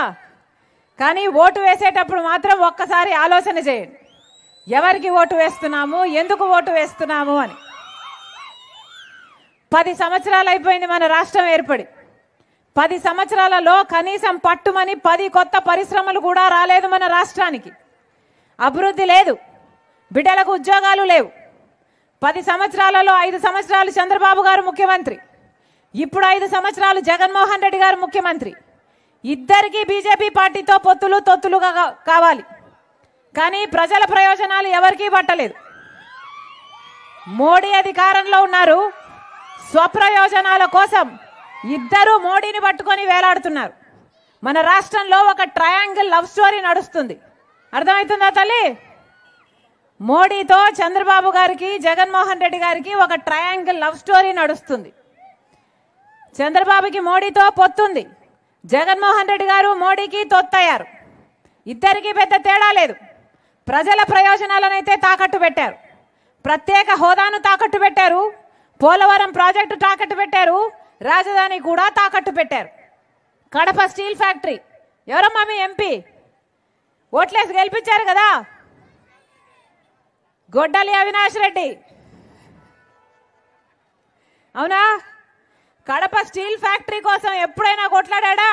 కానీ ఓటు వేసేటప్పుడు మాత్రం ఒక్కసారి ఆలోచన చేయండి, ఎవరికి ఓటు వేస్తున్నాము, ఎందుకు ఓటు వేస్తున్నాము అని. 10 సంవత్సరాలు అయిపోయింది మన రాష్ట్రం ఏర్పడి. 10 సంవత్సరాలలో కనీసం పట్టుమని 10 కొత్త పరిశ్రమలు కూడా రాలేదు మన రాష్ట్రానికి. అభివృద్ధి లేదు, బిడ్డలకు ఉద్యోగాలు లేవు. 10 సంవత్సరాలలో 5 సంవత్సరాలు చంద్రబాబు గారు ముఖ్యమంత్రి, ఇప్పుడు 5 సంవత్సరాలు జగన్మోహన్ రెడ్డి గారు ముఖ్యమంత్రి. ఇద్దరికీ బీజేపీ పార్టీతో తొత్తులుగా కావాలి, కానీ ప్రజల ప్రయోజనాలు ఎవరికీ పట్టలేదు. మోడీ అధికారంలో ఉన్నారు, స్వప్రయోజనాల కోసం ఇద్దరు మోడీని పట్టుకొని వేలాడుతున్నారు. మన రాష్ట్రంలో ఒక ట్రయాంగిల్ లవ్ స్టోరీ నడుస్తుంది. అర్థమవుతుందా తల్లి? మోడీతో చంద్రబాబు గారికి, జగన్మోహన్ రెడ్డి గారికి ఒక ట్రయాంగిల్ లవ్ స్టోరీ నడుస్తుంది. చంద్రబాబుకి మోడీతో పొత్తుంది, జగన్మోహన్ రెడ్డి గారు మోడీకి తొత్తయ్యారు. ఇద్దరికి పెద్ద తేడా లేదు. ప్రజల ప్రయోజనాలనైతే తాకట్టు పెట్టారు, ప్రత్యేక హోదాను తాకట్టు పెట్టారు, పోలవరం ప్రాజెక్టు తాకట్టు పెట్టారు, రాజధాని కూడా తాకట్టు పెట్టారు. కడప స్టీల్ ఫ్యాక్టరీ ఎవరమ్మా? మీ ఎంపీ ఓట్లేసి గెలిపించారు కదా, గొడ్డలి అవినాష్ రెడ్డి. అవునా? కడప స్టీల్ ఫ్యాక్టరీ కోసం ఎప్పుడైనా కొట్లాడా?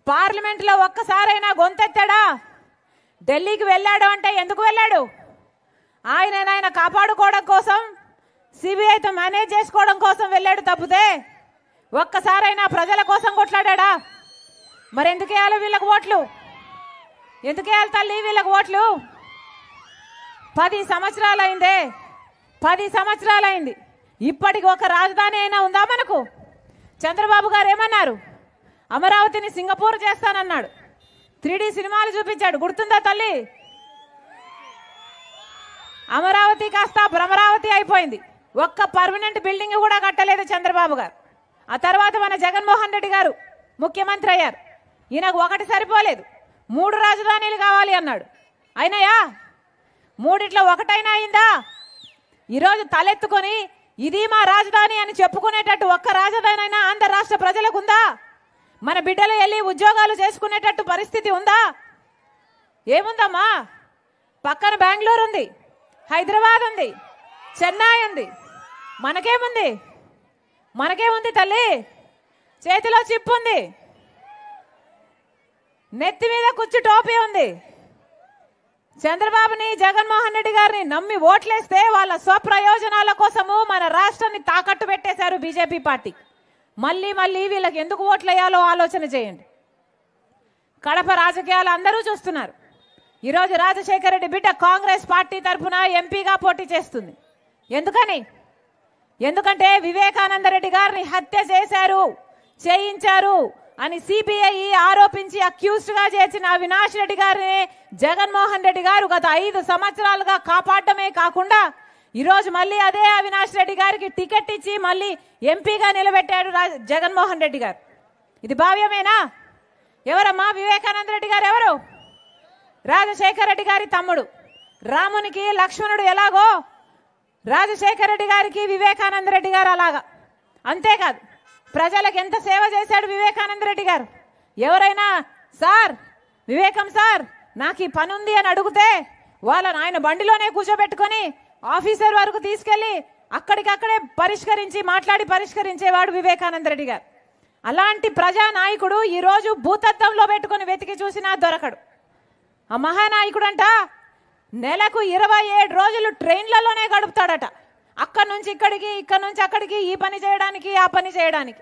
పార్లమెంట్లో ఒక్కసారైనా గొంతెత్తాడా? ఢిల్లీకి వెళ్ళాడు అంటే ఎందుకు వెళ్ళాడు? ఆయన కాపాడుకోవడం కోసం, సిబిఐతో మేనేజ్ చేసుకోవడం కోసం వెళ్ళాడు తప్పితే ఒక్కసారైనా ప్రజల కోసం కొట్లాడా? మరి ఎందుకు వేయాలి వీళ్ళకి ఓట్లు? ఎందుకు వేయాలి తల్లి వీళ్ళకి ఓట్లు? 10 సంవత్సరాలు అయిందే, 10 సంవత్సరాలు అయింది. ఇప్పటికి ఒక రాజధాని అయినా ఉందా మనకు? చంద్రబాబు గారు ఏమన్నారు? అమరావతిని సింగపూర్ చేస్తానన్నాడు. 3D సినిమాలు చూపించాడు, గుర్తుందా తల్లి? అమరావతి కాస్త భ్రమరావతి అయిపోయింది. ఒక్క పర్మనెంట్ బిల్డింగ్ కూడా కట్టలేదు చంద్రబాబు గారు. ఆ తర్వాత మన జగన్మోహన్ రెడ్డి గారు ముఖ్యమంత్రి అయ్యారు. ఈయనకు 1 సరిపోలేదు, 3 రాజధానులు కావాలి అన్నాడు. అయినాయా? 3 ఒకటైనా అయిందా? ఈరోజు తలెత్తుకొని ఇది మా రాజధాని అని చెప్పుకునేటట్టు ఒక్క రాజధాని అయినా ఆంధ్ర రాష్ట్ర ప్రజలకు ఉందా? మన బిడ్డలు వెళ్ళి ఉద్యోగాలు చేసుకునేటట్టు పరిస్థితి ఉందా? ఏముందమ్మా? పక్కన బెంగళూరు ఉంది, హైదరాబాద్ ఉంది, చెన్నై ఉంది. మనకేముంది? మనకేముంది తల్లి? చేతిలో చిప్పు ఉంది. నెత్తి మీద కుచ్చు టోపీ ఉంది. చంద్రబాబుని జగన్మోహన్ రెడ్డి గారిని నమ్మి ఓట్లేస్తే వాళ్ళ స్వప్రయోజనాల కోసము మన రాష్ట్రాన్ని తాకట్టు పెట్టేశారు బీజేపీ పార్టీ. మళ్ళీ మళ్ళీ వీళ్ళకి ఎందుకు ఓట్లేయాలో ఆలోచన చేయండి. కడప రాజకీయాలు అందరూ చూస్తున్నారు. ఈరోజు రాజశేఖర రెడ్డి బిడ్డ కాంగ్రెస్ పార్టీ తరఫున ఎంపీగా పోటీ చేస్తుంది. ఎందుకంటే వివేకానంద రెడ్డి గారిని హత్య చేయించారు అని సిబిఐ ఆరోపించి అక్యూజ్డ్ గా చేసిన అవినాష్ రెడ్డి గారిని జగన్మోహన్ రెడ్డి గారు గత 5 సంవత్సరాలుగా కాపాడమే కాకుండా ఈరోజు మళ్ళీ అదే అవినాష్ రెడ్డి గారికి టికెట్ ఇచ్చి మళ్ళీ ఎంపీగా నిలబెట్టాడు జగన్మోహన్ రెడ్డి గారు. ఇది భావ్యమేనా? ఎవరమ్మా వివేకానంద రెడ్డి గారు? ఎవరు? రాజశేఖర రెడ్డి గారి తమ్ముడు. రామునికి లక్ష్మణుడు ఎలాగో రాజశేఖర రెడ్డి గారికి వివేకానంద రెడ్డి గారు అలాగా. అంతేకాదు ప్రజలకు ఎంత సేవ చేశాడు వివేకానంద రెడ్డి గారు. ఎవరైనా వివేకం సార్ నాకు ఈ పని ఉంది అని అడిగితే వాళ్ళని ఆయన బండిలోనే కూర్చోబెట్టుకొని ఆఫీసర్ వరకు తీసుకెళ్లి అక్కడికక్కడే పరిష్కరించేవాడు వివేకానంద రెడ్డి గారు. అలాంటి ప్రజానాయకుడు ఈరోజు భూతత్వంలో పెట్టుకుని వెతికి చూసినా దొరకడు. ఆ మహానాయకుడంట నెలకు 27 రోజులు ట్రైన్లలోనే గడుపుతాడట. అక్కడి నుంచి ఇక్కడికి, ఇక్కడి నుంచి అక్కడికి, ఈ పని చేయడానికి, ఆ పని చేయడానికి.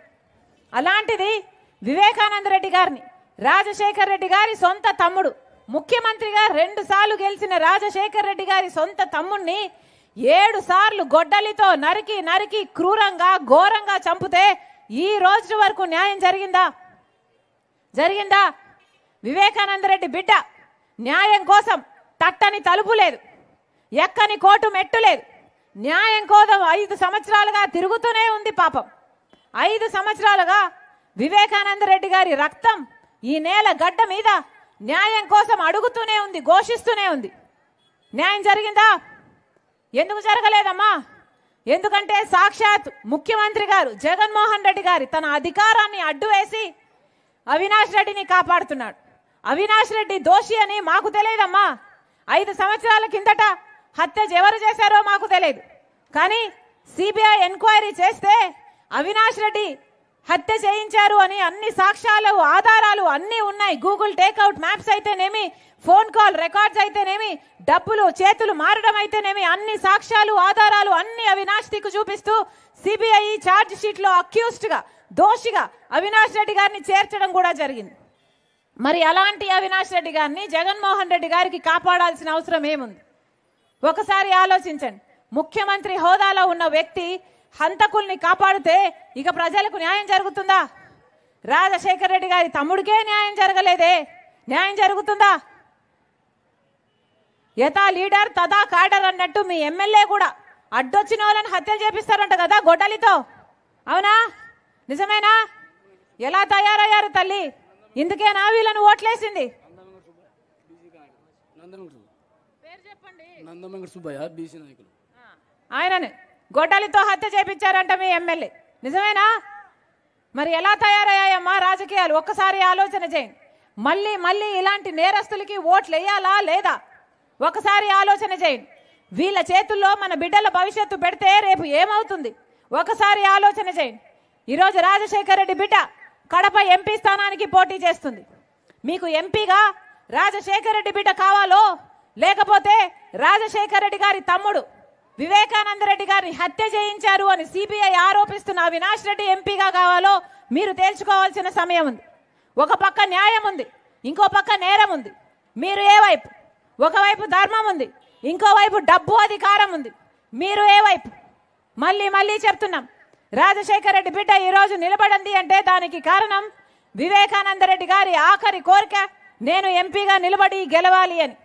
అలాంటిది వివేకానంద రెడ్డి గారిని రాజశేఖర రెడ్డి గారి సొంత తమ్ముడు, ముఖ్యమంత్రిగా 2 సార్లు గెలిచిన రాజశేఖర రెడ్డి గారి సొంత తమ్ముడిని 7 సార్లు గొడ్డలితో నరికి క్రూరంగా ఘోరంగా చంపితే ఈ రోజు వరకు న్యాయం జరిగిందా? వివేకానంద రెడ్డి బిడ్డ న్యాయం కోసం తట్టని తలుపు లేదు, ఎక్కని కోటు మెట్టు లేదు. న్యాయం కోసం 5 సంవత్సరాలుగా తిరుగుతూనే ఉంది. పాపం 5 సంవత్సరాలుగా వివేకానంద రెడ్డి గారి రక్తం ఈ నేల గడ్డ మీద న్యాయం కోసం అడుగుతూనే ఉంది, ఘోషిస్తూనే ఉంది. న్యాయం జరిగిందా? ఎందుకు జరగలేదమ్మా? ఎందుకంటే సాక్షాత్ ముఖ్యమంత్రి గారు జగన్మోహన్ రెడ్డి గారి తన అధికారాన్ని అడ్డు వేసి అవినాష్ రెడ్డిని కాపాడుతున్నాడు. అవినాష్ రెడ్డి దోషి అని మాకు తెలియదమ్మా. 5 సంవత్సరాల కిందట హత్య ఎవరు చేశారో మాకు తెలియదు. కానీ సిబిఐ ఎంక్వైరీ చేస్తే అవినాష్ రెడ్డి హత్య చేయించారు అని అన్ని సాక్ష్యాలు, ఆధారాలు అన్నీ ఉన్నాయి. గూగుల్ టేక్అవుట్ మ్యాప్స్ అయితేనేమి, ఫోన్ కాల్ రికార్డ్స్ అయితేనేమి, డబ్బులు చేతులు మారడం అయితేనేమి, అన్ని సాక్ష్యాలు, ఆధారాలు అన్ని అవినాష్ దిక్కు చూపిస్తూ సిబిఐ ఛార్జ్ షీట్ లో అక్యూజ్డ్ గా, దోషిగా అవినాష్ రెడ్డి గారిని చేర్చడం కూడా జరిగింది. మరి అలాంటి అవినాష్ రెడ్డి గారిని జగన్మోహన్ రెడ్డి గారికి కాపాడాల్సిన అవసరం ఏముంది? ఒకసారి ఆలోచించండి. ముఖ్యమంత్రి హోదాలో ఉన్న వ్యక్తి హంతకుల్ని కాపాడితే ఇక ప్రజలకు న్యాయం జరుగుతుందా? రాజశేఖర రెడ్డి గారి తమ్ముడికే న్యాయం జరగలేదే, న్యాయం జరుగుతుందా? యథా లీడర్ తదా కాడర్ అన్నట్టు మీ ఎమ్మెల్యే కూడా అడ్డొచ్చిన వాళ్ళని హత్యలు చేపిస్తారంట కదా గొడ్డలితో. అవునా? నిజమేనా? ఎలా తయారయ్యారు తల్లి? ఇందుకేనా వీళ్ళను ఓట్లేసింది? ఆయననే గొడ్డలితో హత్య చేపించారంట మీ ఎమ్మెల్యే. నిజమేనా? మరి ఎలా తయారయ్యాయమ్మా రాజకీయాలు? ఒక్కసారి ఆలోచన చేయండి. మళ్ళీ ఇలాంటి నేరస్తులకి ఓట్లు వేయాలా లేదా? ఒకసారి ఆలోచన చేయండి. వీళ్ళ చేతుల్లో మన బిడ్డల భవిష్యత్తు పెడితే రేపు ఏమవుతుంది? ఒకసారి ఆలోచన చేయండి. ఈరోజు రాజశేఖర రెడ్డి బిడ్డ కడప ఎంపీ స్థానానికి పోటీ చేస్తుంది. మీకు ఎంపీగా రాజశేఖర రెడ్డి బిడ్డ కావాలో, లేకపోతే రాజశేఖర రెడ్డి గారి తమ్ముడు వివేకానంద రెడ్డి గారిని హత్య చేయించారు అని సిబిఐ ఆరోపిస్తున్న అవినాష్ రెడ్డి ఎంపీగా కావాలో మీరు తేల్చుకోవాల్సిన సమయం ఉంది. ఒక పక్క న్యాయం ఉంది, ఇంకో పక్క నేరం ఉంది. మీరు ఏ వైపు? ఒకవైపు ధర్మం ఉంది, ఇంకోవైపు డబ్బు అధికారం ఉంది. మీరు ఏ వైపు? మళ్ళీ చెప్తున్నాం, రాజశేఖర రెడ్డి బిడ్డ ఈరోజు నిలబడింది అంటే దానికి కారణం వివేకానంద రెడ్డి గారి ఆఖరి కోరిక, నేను ఎంపీగా నిలబడి గెలవాలి అని.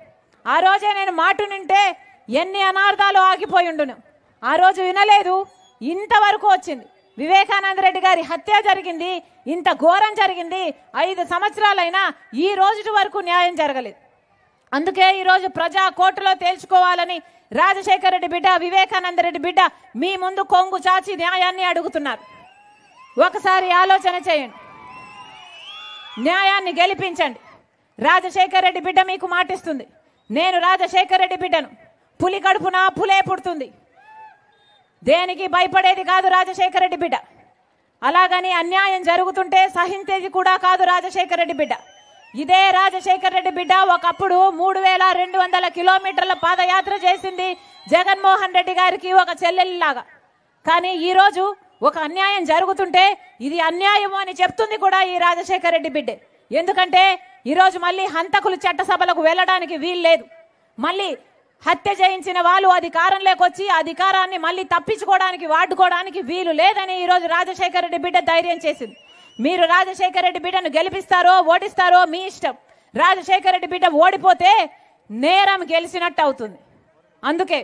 ఆ రోజే నేను మాట నింటే ఎన్ని అనార్థాలు ఆగిపోయి ఉండును. ఆ రోజు వినలేదు, ఇంతవరకు వచ్చింది. వివేకానంద రెడ్డి గారి హత్య జరిగింది, ఇంత ఘోరం జరిగింది. 5 సంవత్సరాలైనా ఈ రోజు వరకు న్యాయం జరగలేదు. అందుకే ఈరోజు ప్రజా కోర్టులో తేల్చుకోవాలని రాజశేఖర రెడ్డి బిడ్డ, వివేకానంద రెడ్డి బిడ్డ మీ ముందు కొంగు చాచి న్యాయాన్ని అడుగుతున్నారు. ఒకసారి ఆలోచన చేయండి, న్యాయాన్ని గెలిపించండి. రాజశేఖర రెడ్డి బిడ్డ మీకు మాటిస్తుంది, నేను రాజశేఖర రెడ్డి బిడ్డను, పులి కడుపున పులే పుడుతుంది, దేనికి భయపడేది కాదు రాజశేఖర రెడ్డి బిడ్డ. అలాగని అన్యాయం జరుగుతుంటే సహించేది కూడా కాదు రాజశేఖర రెడ్డి బిడ్డ. ఇదే రాజశేఖర రెడ్డి బిడ్డ ఒకప్పుడు 3200 కిలోమీటర్ల పాదయాత్ర చేసింది జగన్మోహన్ రెడ్డి గారికి ఒక చెల్లెలిలాగా. కానీ ఈ రోజు ఒక అన్యాయం జరుగుతుంటే ఇది అన్యాయం అని చెప్తుంది కూడా ఈ రాజశేఖర రెడ్డి బిడ్డే. ఎందుకంటే ఈరోజు మళ్ళీ హంతకులు చట్టసభలకు వెళ్ళడానికి వీలు లేదు. మళ్ళీ హత్య చేయించిన వాళ్ళు అధికారంలోకి వచ్చి అధికారాన్ని మళ్ళీ తప్పించుకోవడానికి వాడుకోవడానికి వీలు లేదని ఈరోజు రాజశేఖర రెడ్డి బిడ్డ ధైర్యం చేసింది. మీరు రాజశేఖర రెడ్డి బిడ్డను గెలిపిస్తారో ఓడిస్తారో మీ ఇష్టం. రాజశేఖర రెడ్డి బిడ్డ ఓడిపోతే నేరం గెలిచినట్టు అవుతుంది. అందుకే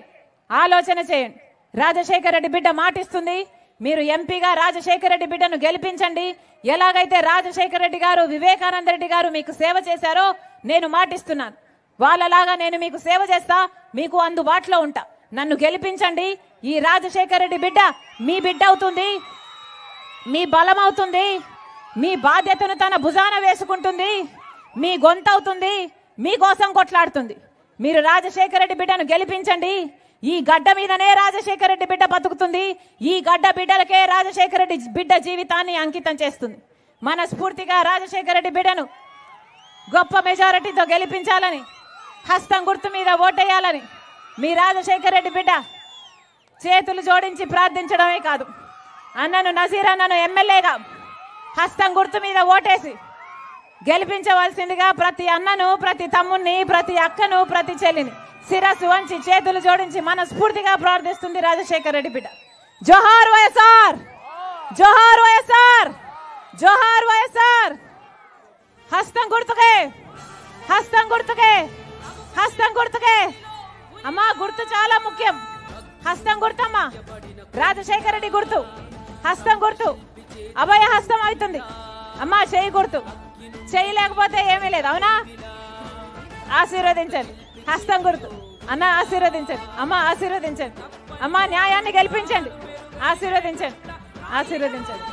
ఆలోచన చేయండి. రాజశేఖర రెడ్డి బిడ్డ మాటిస్తుంది, మీరు ఎంపీగా రాజశేఖర రెడ్డి బిడ్డను గెలిపించండి. ఎలాగైతే రాజశేఖర రెడ్డి గారు వివేకానంద రెడ్డి గారు మీకు సేవ చేశారో నేను మాటిస్తున్నాను, వాళ్ళలాగా నేను మీకు సేవ చేస్తా, మీకు అందుబాటులో ఉంటా. నన్ను గెలిపించండి. ఈ రాజశేఖర రెడ్డి బిడ్డ మీ బిడ్డ అవుతుంది, మీ బలం అవుతుంది, మీ బాధ్యతను తన భుజాన వేసుకుంటుంది, మీ గొంతవుతుంది, మీకోసం కొట్లాడుతుంది. మీరు రాజశేఖర రెడ్డి బిడ్డను గెలిపించండి. ఈ గడ్డ మీదనే రాజశేఖర రెడ్డి బిడ్డ బతుకుతుంది. ఈ గడ్డ బిడ్డలకే రాజశేఖర రెడ్డి బిడ్డ జీవితాన్ని అంకితం చేస్తుంది. మనస్ఫూర్తిగా రాజశేఖర రెడ్డి బిడ్డను గొప్ప మెజారిటీతో గెలిపించాలని, హస్తం గుర్తు మీద ఓటేయాలని మీ రాజశేఖర రెడ్డి బిడ్డ చేతులు జోడించి ప్రార్థించడమే కాదు, అన్నను నజీర్ అన్నను ఎమ్మెల్యేగా హస్తం గుర్తు మీద ఓటేసి గెలిపించవలసిందిగా ప్రతి అన్నను, ప్రతి తమ్ముణ్ణి, ప్రతి అక్కను, ప్రతి చెల్లిని శిరస్సు వంచి చేతులు జోడించి మనస్ఫూర్తిగా ప్రార్థిస్తుంది రాజశేఖర రెడ్డి బిడ్డ. జోహార్ వైఎస్ఆర్, జోహార్ వైఎస్ఆర్, జోహార్ వైఎస్ఆర్. హస్తం గుర్తుకే, హస్తం గుర్తుకే, హస్తం గుర్తుకే. అమ్మా గుర్తు చాలా ముఖ్యం. హస్తం గుర్తమ్మా, రాజశేఖర రెడ్డి గుర్తు, హస్తం గుర్తు అభయ హస్తం అవుతుంది. అమ్మా చెయ్యి గుర్తు, చెయ్యి లేకపోతే ఏమీ లేదు. అవునా? ఆశీర్వదించండి. హస్తం గుర్తు అన్న ఆశీర్వదించండి. అమ్మ ఆశీర్వదించండి. అమ్మ న్యాయాన్ని గెలిపించండి. ఆశీర్వదించండి, ఆశీర్వదించండి.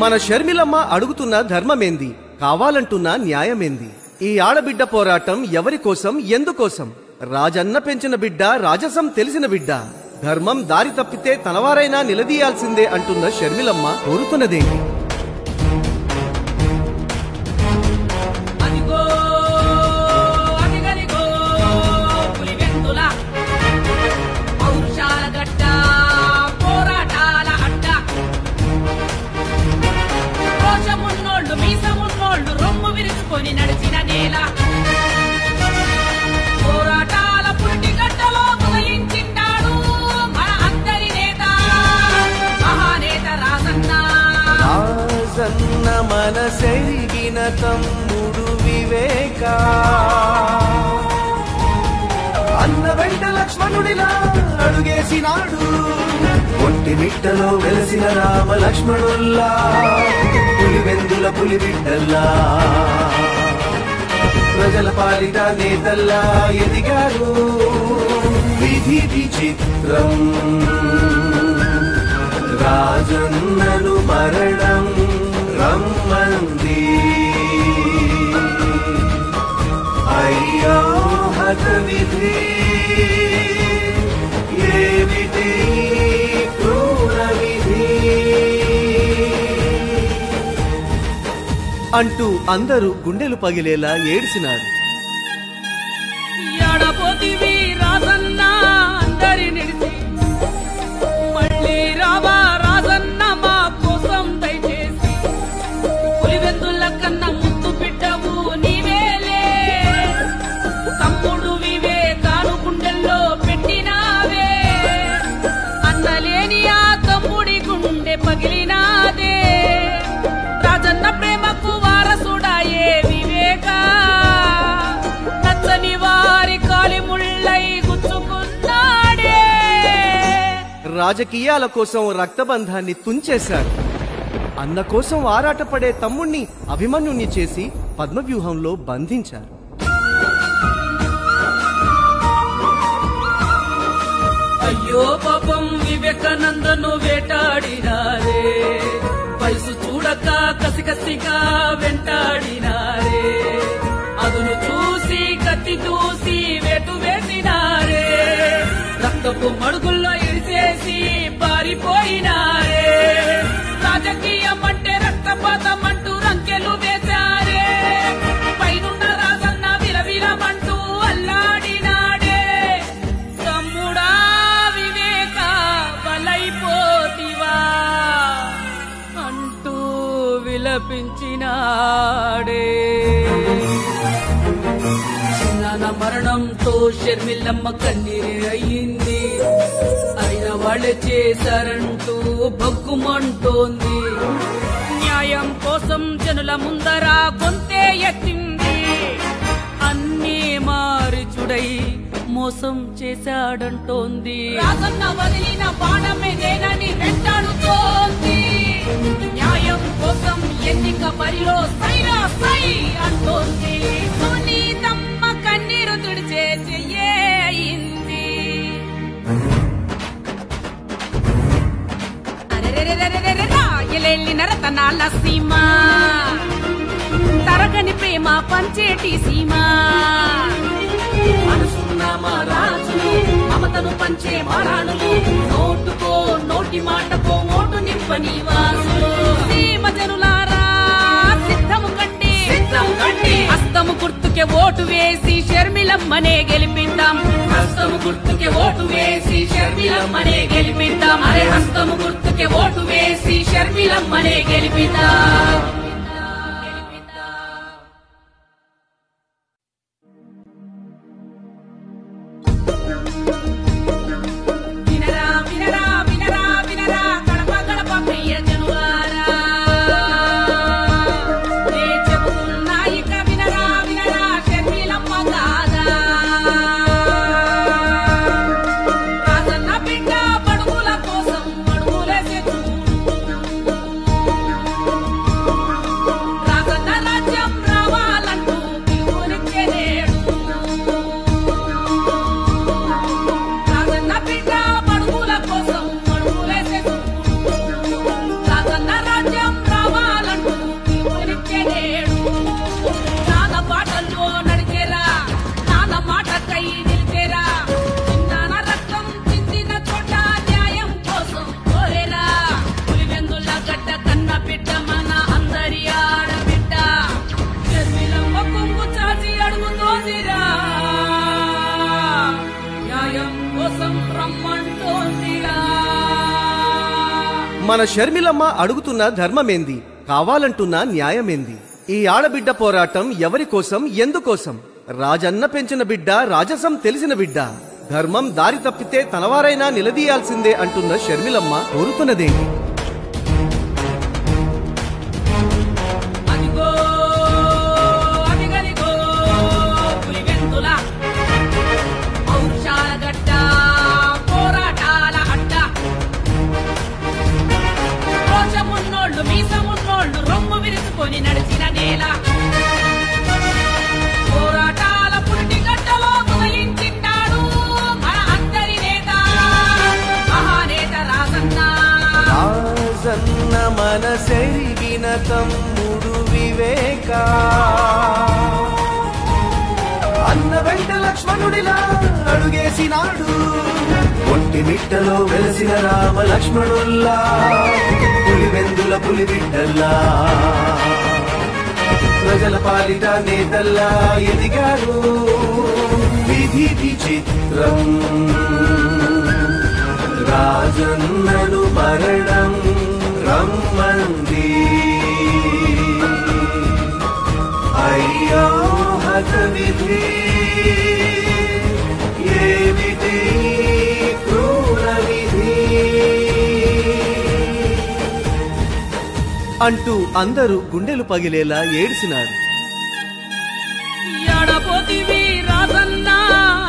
మన షర్మిలమ్మ అడుగుతున్న ధర్మమేంది, కావాలంటున్న న్యాయమేంది? ఈ ఆడబిడ్డ పోరాటం ఎవరి కోసం, ఎందుకోసం? రాజన్న పెంచిన బిడ్డ, రాజసం తెలిసిన బిడ్డ. ధర్మం దారి తప్పితే తనవారైనా నిలదీయాల్సిందే అంటున్న షర్మిలమ్మ కోరుతున్నదేంటి?
నడిచిన నేల పోరాటాల పుట్టి గడ్డలో ఉదయించింటాడు మన అందరి నేత, మహానేత రాజన్న.
రాజన్న మనసెరిగిన తమ్ముడు వివేక, అన్న వెంట లక్ష్మణుడిలా అడుగేసినాడు. ఒంటి మిట్టలో వెలసిన రామ లక్ష్మణుల్లా, పులివెందుల పులి బిడ్డల్లా, ప్రజల పాలిట నేతల్లా ఎదిగారు. విధి విచిత్రం, రాజన్నను మరణం రమ్మంది. అయ్యో హత విధి, ఏమిటి క్రూర విధి. అంటూ అందరూ గుండెలు పగిలేలా ఏడ్చినారు.
ఎడపోతివి రాజన్న అందరి నిడిచి, మళ్ళీ రావా రాజన్న మా కోసం దయచేసి. పులివెందుల కన్నా ముద్దు బిడ్డవు నీవేలే, తమ్ముడు వివేకాను గుండెల్లో పెట్టినావే. అన్నలేని ఆ తమ్ముడి గుండె పగిలినాదే, రాజన్న ప్రేమకు వారసుడాయే వివేకా. నచ్చని వారి కాలి ముళ్ళై గుచ్చుకున్నాడే.
రాజకీయాల కోసం రక్తబంధాన్ని తుంచేశారు. అన్న కోసం ఆరాటపడే తమ్ముణ్ణి అభిమన్యుణ్ణి చేసి పద్మవ్యూహంలో బంధించారు.
అయ్యో పాపం వివేకానందను వేటాడినారే, వయసు చూడక కసికసిగా వెంటాడినారే. అదును చూసి కత్తి చూసి వేటు వేసినారే, రక్తపు మడుగుల్లో ఇడిసేసి పారిపోయినారే. రాజకీయం అంటే రక్తపాతం అంటూ రంకెలు వేశారే, పైనున్న రాజన్న విలవిలమంటూ అల్లాడినాడే. తమ్ముడా వివేక బలైపోతివా అంటూ విలపించినాడే. చిన్నాన మరణంతో షర్మిలమ్మ కన్నీరే అయ్యింది, అయిన వాళ్ళే చేశారంటూ భగ్గుమంటోంది. న్యాయం కోసం జనుల ముందర గొంతే ఎత్తింది, అన్నీ మారిచుడై మోసం చేశాడంటోంది. రాజన్న వదిలిన బాణమేదేనని వెంటాడుతోంది, న్యాయం కోసం ఎన్నిక బరిలో సైరా సై అంటోంది. సునీతమ్మ కన్నీరు తుడిచే చెయ్యింది. రాయలెల్లిన రతనాల సీమ, తరగని ప్రేమ పంచేటి సీమ. మనసున్న మా రాజులు, మమతను పంచే మారాణులు, నోటుకో నోటి మాటకో ఓటు నింపని వాసులు. సీమ జనులారా సిద్ధము కండి, హస్తము గుర్తుకే ఓటు వేసి షర్మిలమ్మనే గెలిపిద్దాం. హస్తము గుర్తుకే ఓటు వేసి షర్మిలమ్మనే గెలిపిద్దాం. అరే హస్తము గుర్తుకే ఓటు వేసి షర్మిలమ్మనే గెలిపిద్దాం. వినరా వినరా వినరా వినరా గడప గడప ప్రియ జనులారా, నే చెబుతున్నా ఇక వినరా వినరా షర్మిలమ్మ గాథ. రాజన్న బిడ్డ బడుగుల కోసం అడుగులేసే చూడు, రాజన్న రాజ్యం రావాలంటూ పిలుపునిచ్చే నేడు. రాజన్న బిడ్డ బడుగుల కోసం అడుగులేసే చూడు, రాజన్న రాజ్యం రావాలంటూ పిలుపునిచ్చే నేడు. నాన్న బాటల్లో నడిచేరా, నాన్న మాటకై నిలిచేరా, చిన్నాన రక్తం చిందిన చోట న్యాయం కోసం కోరేరా. పులివెందుల గడ్డ కన్న బిడ్డ మన అందరి ఆడబిడ్డ, షర్మిలమ్మ కొంగు చాచి అడుగుతోందిరా, న్యాయం కోసం రమ్మంటోందిరా.
మన షర్మిలమ్మ అడుగుతున్న ధర్మమేంది, కావాలంటున్న న్యాయమేంది? ఈ ఆడబిడ్డ పోరాటం ఎవరి కోసం, ఎందుకోసం? రాజన్న పెంచిన బిడ్డ, రాజసం తెలిసిన బిడ్డ. ధర్మం దారి తప్పితే తనవారైనా నిలదీయాల్సిందే అంటున్న షర్మిలమ్మ కోరుతున్నదేంటి?
అదిగో అదిగదిగో పులివెందుల పౌరుషాల గడ్డ, పోరాటాల అడ్డ. రోషమున్నోళ్ళు మీసమున్నోళ్ళు రొమ్ము విరుచుకొని నడిచిన నేల, పోరాటాల పురిటి గడ్డలో ఉదయించింటాడు మన అందరి నేత, మహానేత రాజన్న.
రాజన్న మనసెరిగిన తమ్ముడు వివేక, అన్న వెంట లక్ష్మణుడిలా అడుగేసినాడు. ఒంటి మిట్టలో వెలసిన రామ లక్ష్మణుల్లా, పులివెందుల పులిబిడ్డల్లా. ప్రజల పాలిట నేతల్లా ఎదిగారు. విధి విచిత్రం రాజన్నను మరణం రమ్మంది. అయ్యో హత విధి ఏమిటి క్రూర విధి అంటూ అందరూ గుండెలు పగిలేలా ఏడ్చినారు.
ఎడపోతివి రాజన్న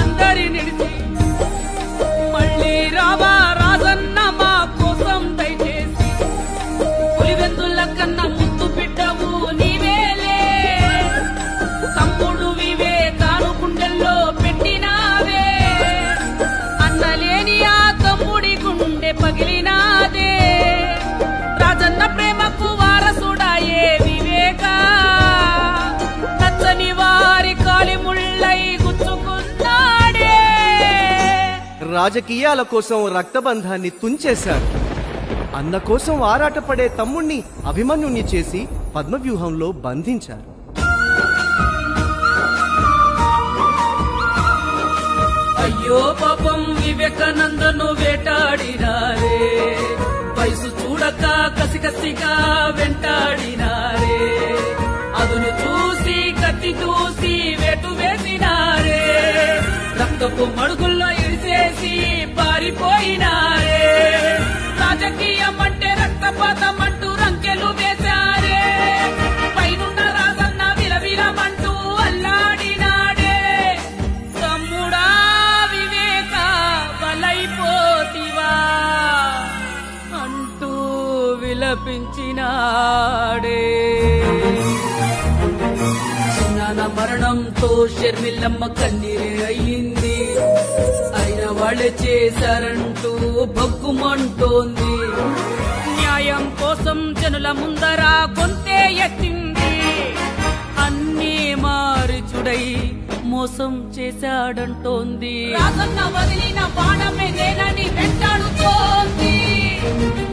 అందరి నిడిచి, మళ్ళీ రావా రాజన్న మా కోసం దయచేసి. పులివెందుల కన్నా ముద్దు బిడ్డవు నీవేలే, తమ్ముడు వివేకాను గుండెల్లో పెట్టినావే. అన్నలేని ఆ తమ్ముడి గుండె పగిలినాదే, రాజన్న ప్రేమకు వారసుడాయే వివేక. నచ్చని వారి కాలి ముళ్ళై గుచ్చుకున్నాడే.
రాజకీయాల కోసం రక్తబంధాన్ని తుంచేశారు. అన్న కోసం ఆరాటపడే తమ్ముణ్ణి అభిమన్యుణ్ణి చేసి పద్మవ్యూహంలో బంధించారు.
అయ్యో పాపం వివేకానందను వేటాడినారే, వయసు చూడక కసికసిగా వెంటాడినారే. అదును చూసి కత్తి చూసి వేటు వేసినారే, రక్తపు మడుగుల్లో ఇడిసేసి పారిపోయినారే. రాజకీయం అంటే రక్తపాతం అంటూ రంకెలు వేశారే, పైనున్న రాజన్న విలవిలమంటూ అల్లాడినాడే. తమ్ముడా వివేక బలైపోతివా అంటూ విలపించినాడే. చిన్నాన మరణంతో షర్మిలమ్మ కన్నీరే అయ్యింది, అయిన వాళ్ళే చేశారంటూ భగ్గుమంటోంది. న్యాయం కోసం జనుల ముందర గొంతే ఎత్తింది, అన్నీ మారిచుడై మోసం చేశాడంటోంది. రాజన్న వదిలిన బాణమే నేనని వెంటాడుతోంది,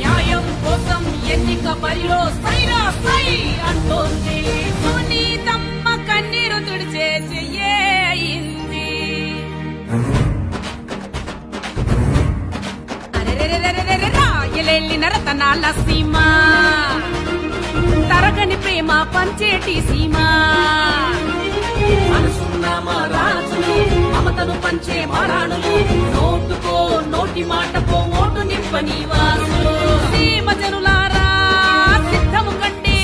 న్యాయం కోసం ఎన్నిక బరిలో సైరా సై అంటోంది. సునీతమ్మ కన్నీరు తుడిచే చెయ్యింది. రాయలెల్లిన రతనాల సీమ, తరగని ప్రేమ పంచేటి సీమ. మనసున్న మా రాజులు, మమతను పంచే మారాణులు, నోటుకో నోటి మాటకో ఓటు నింపని వాసులు. సీమ జనులారా సిద్ధము కండి,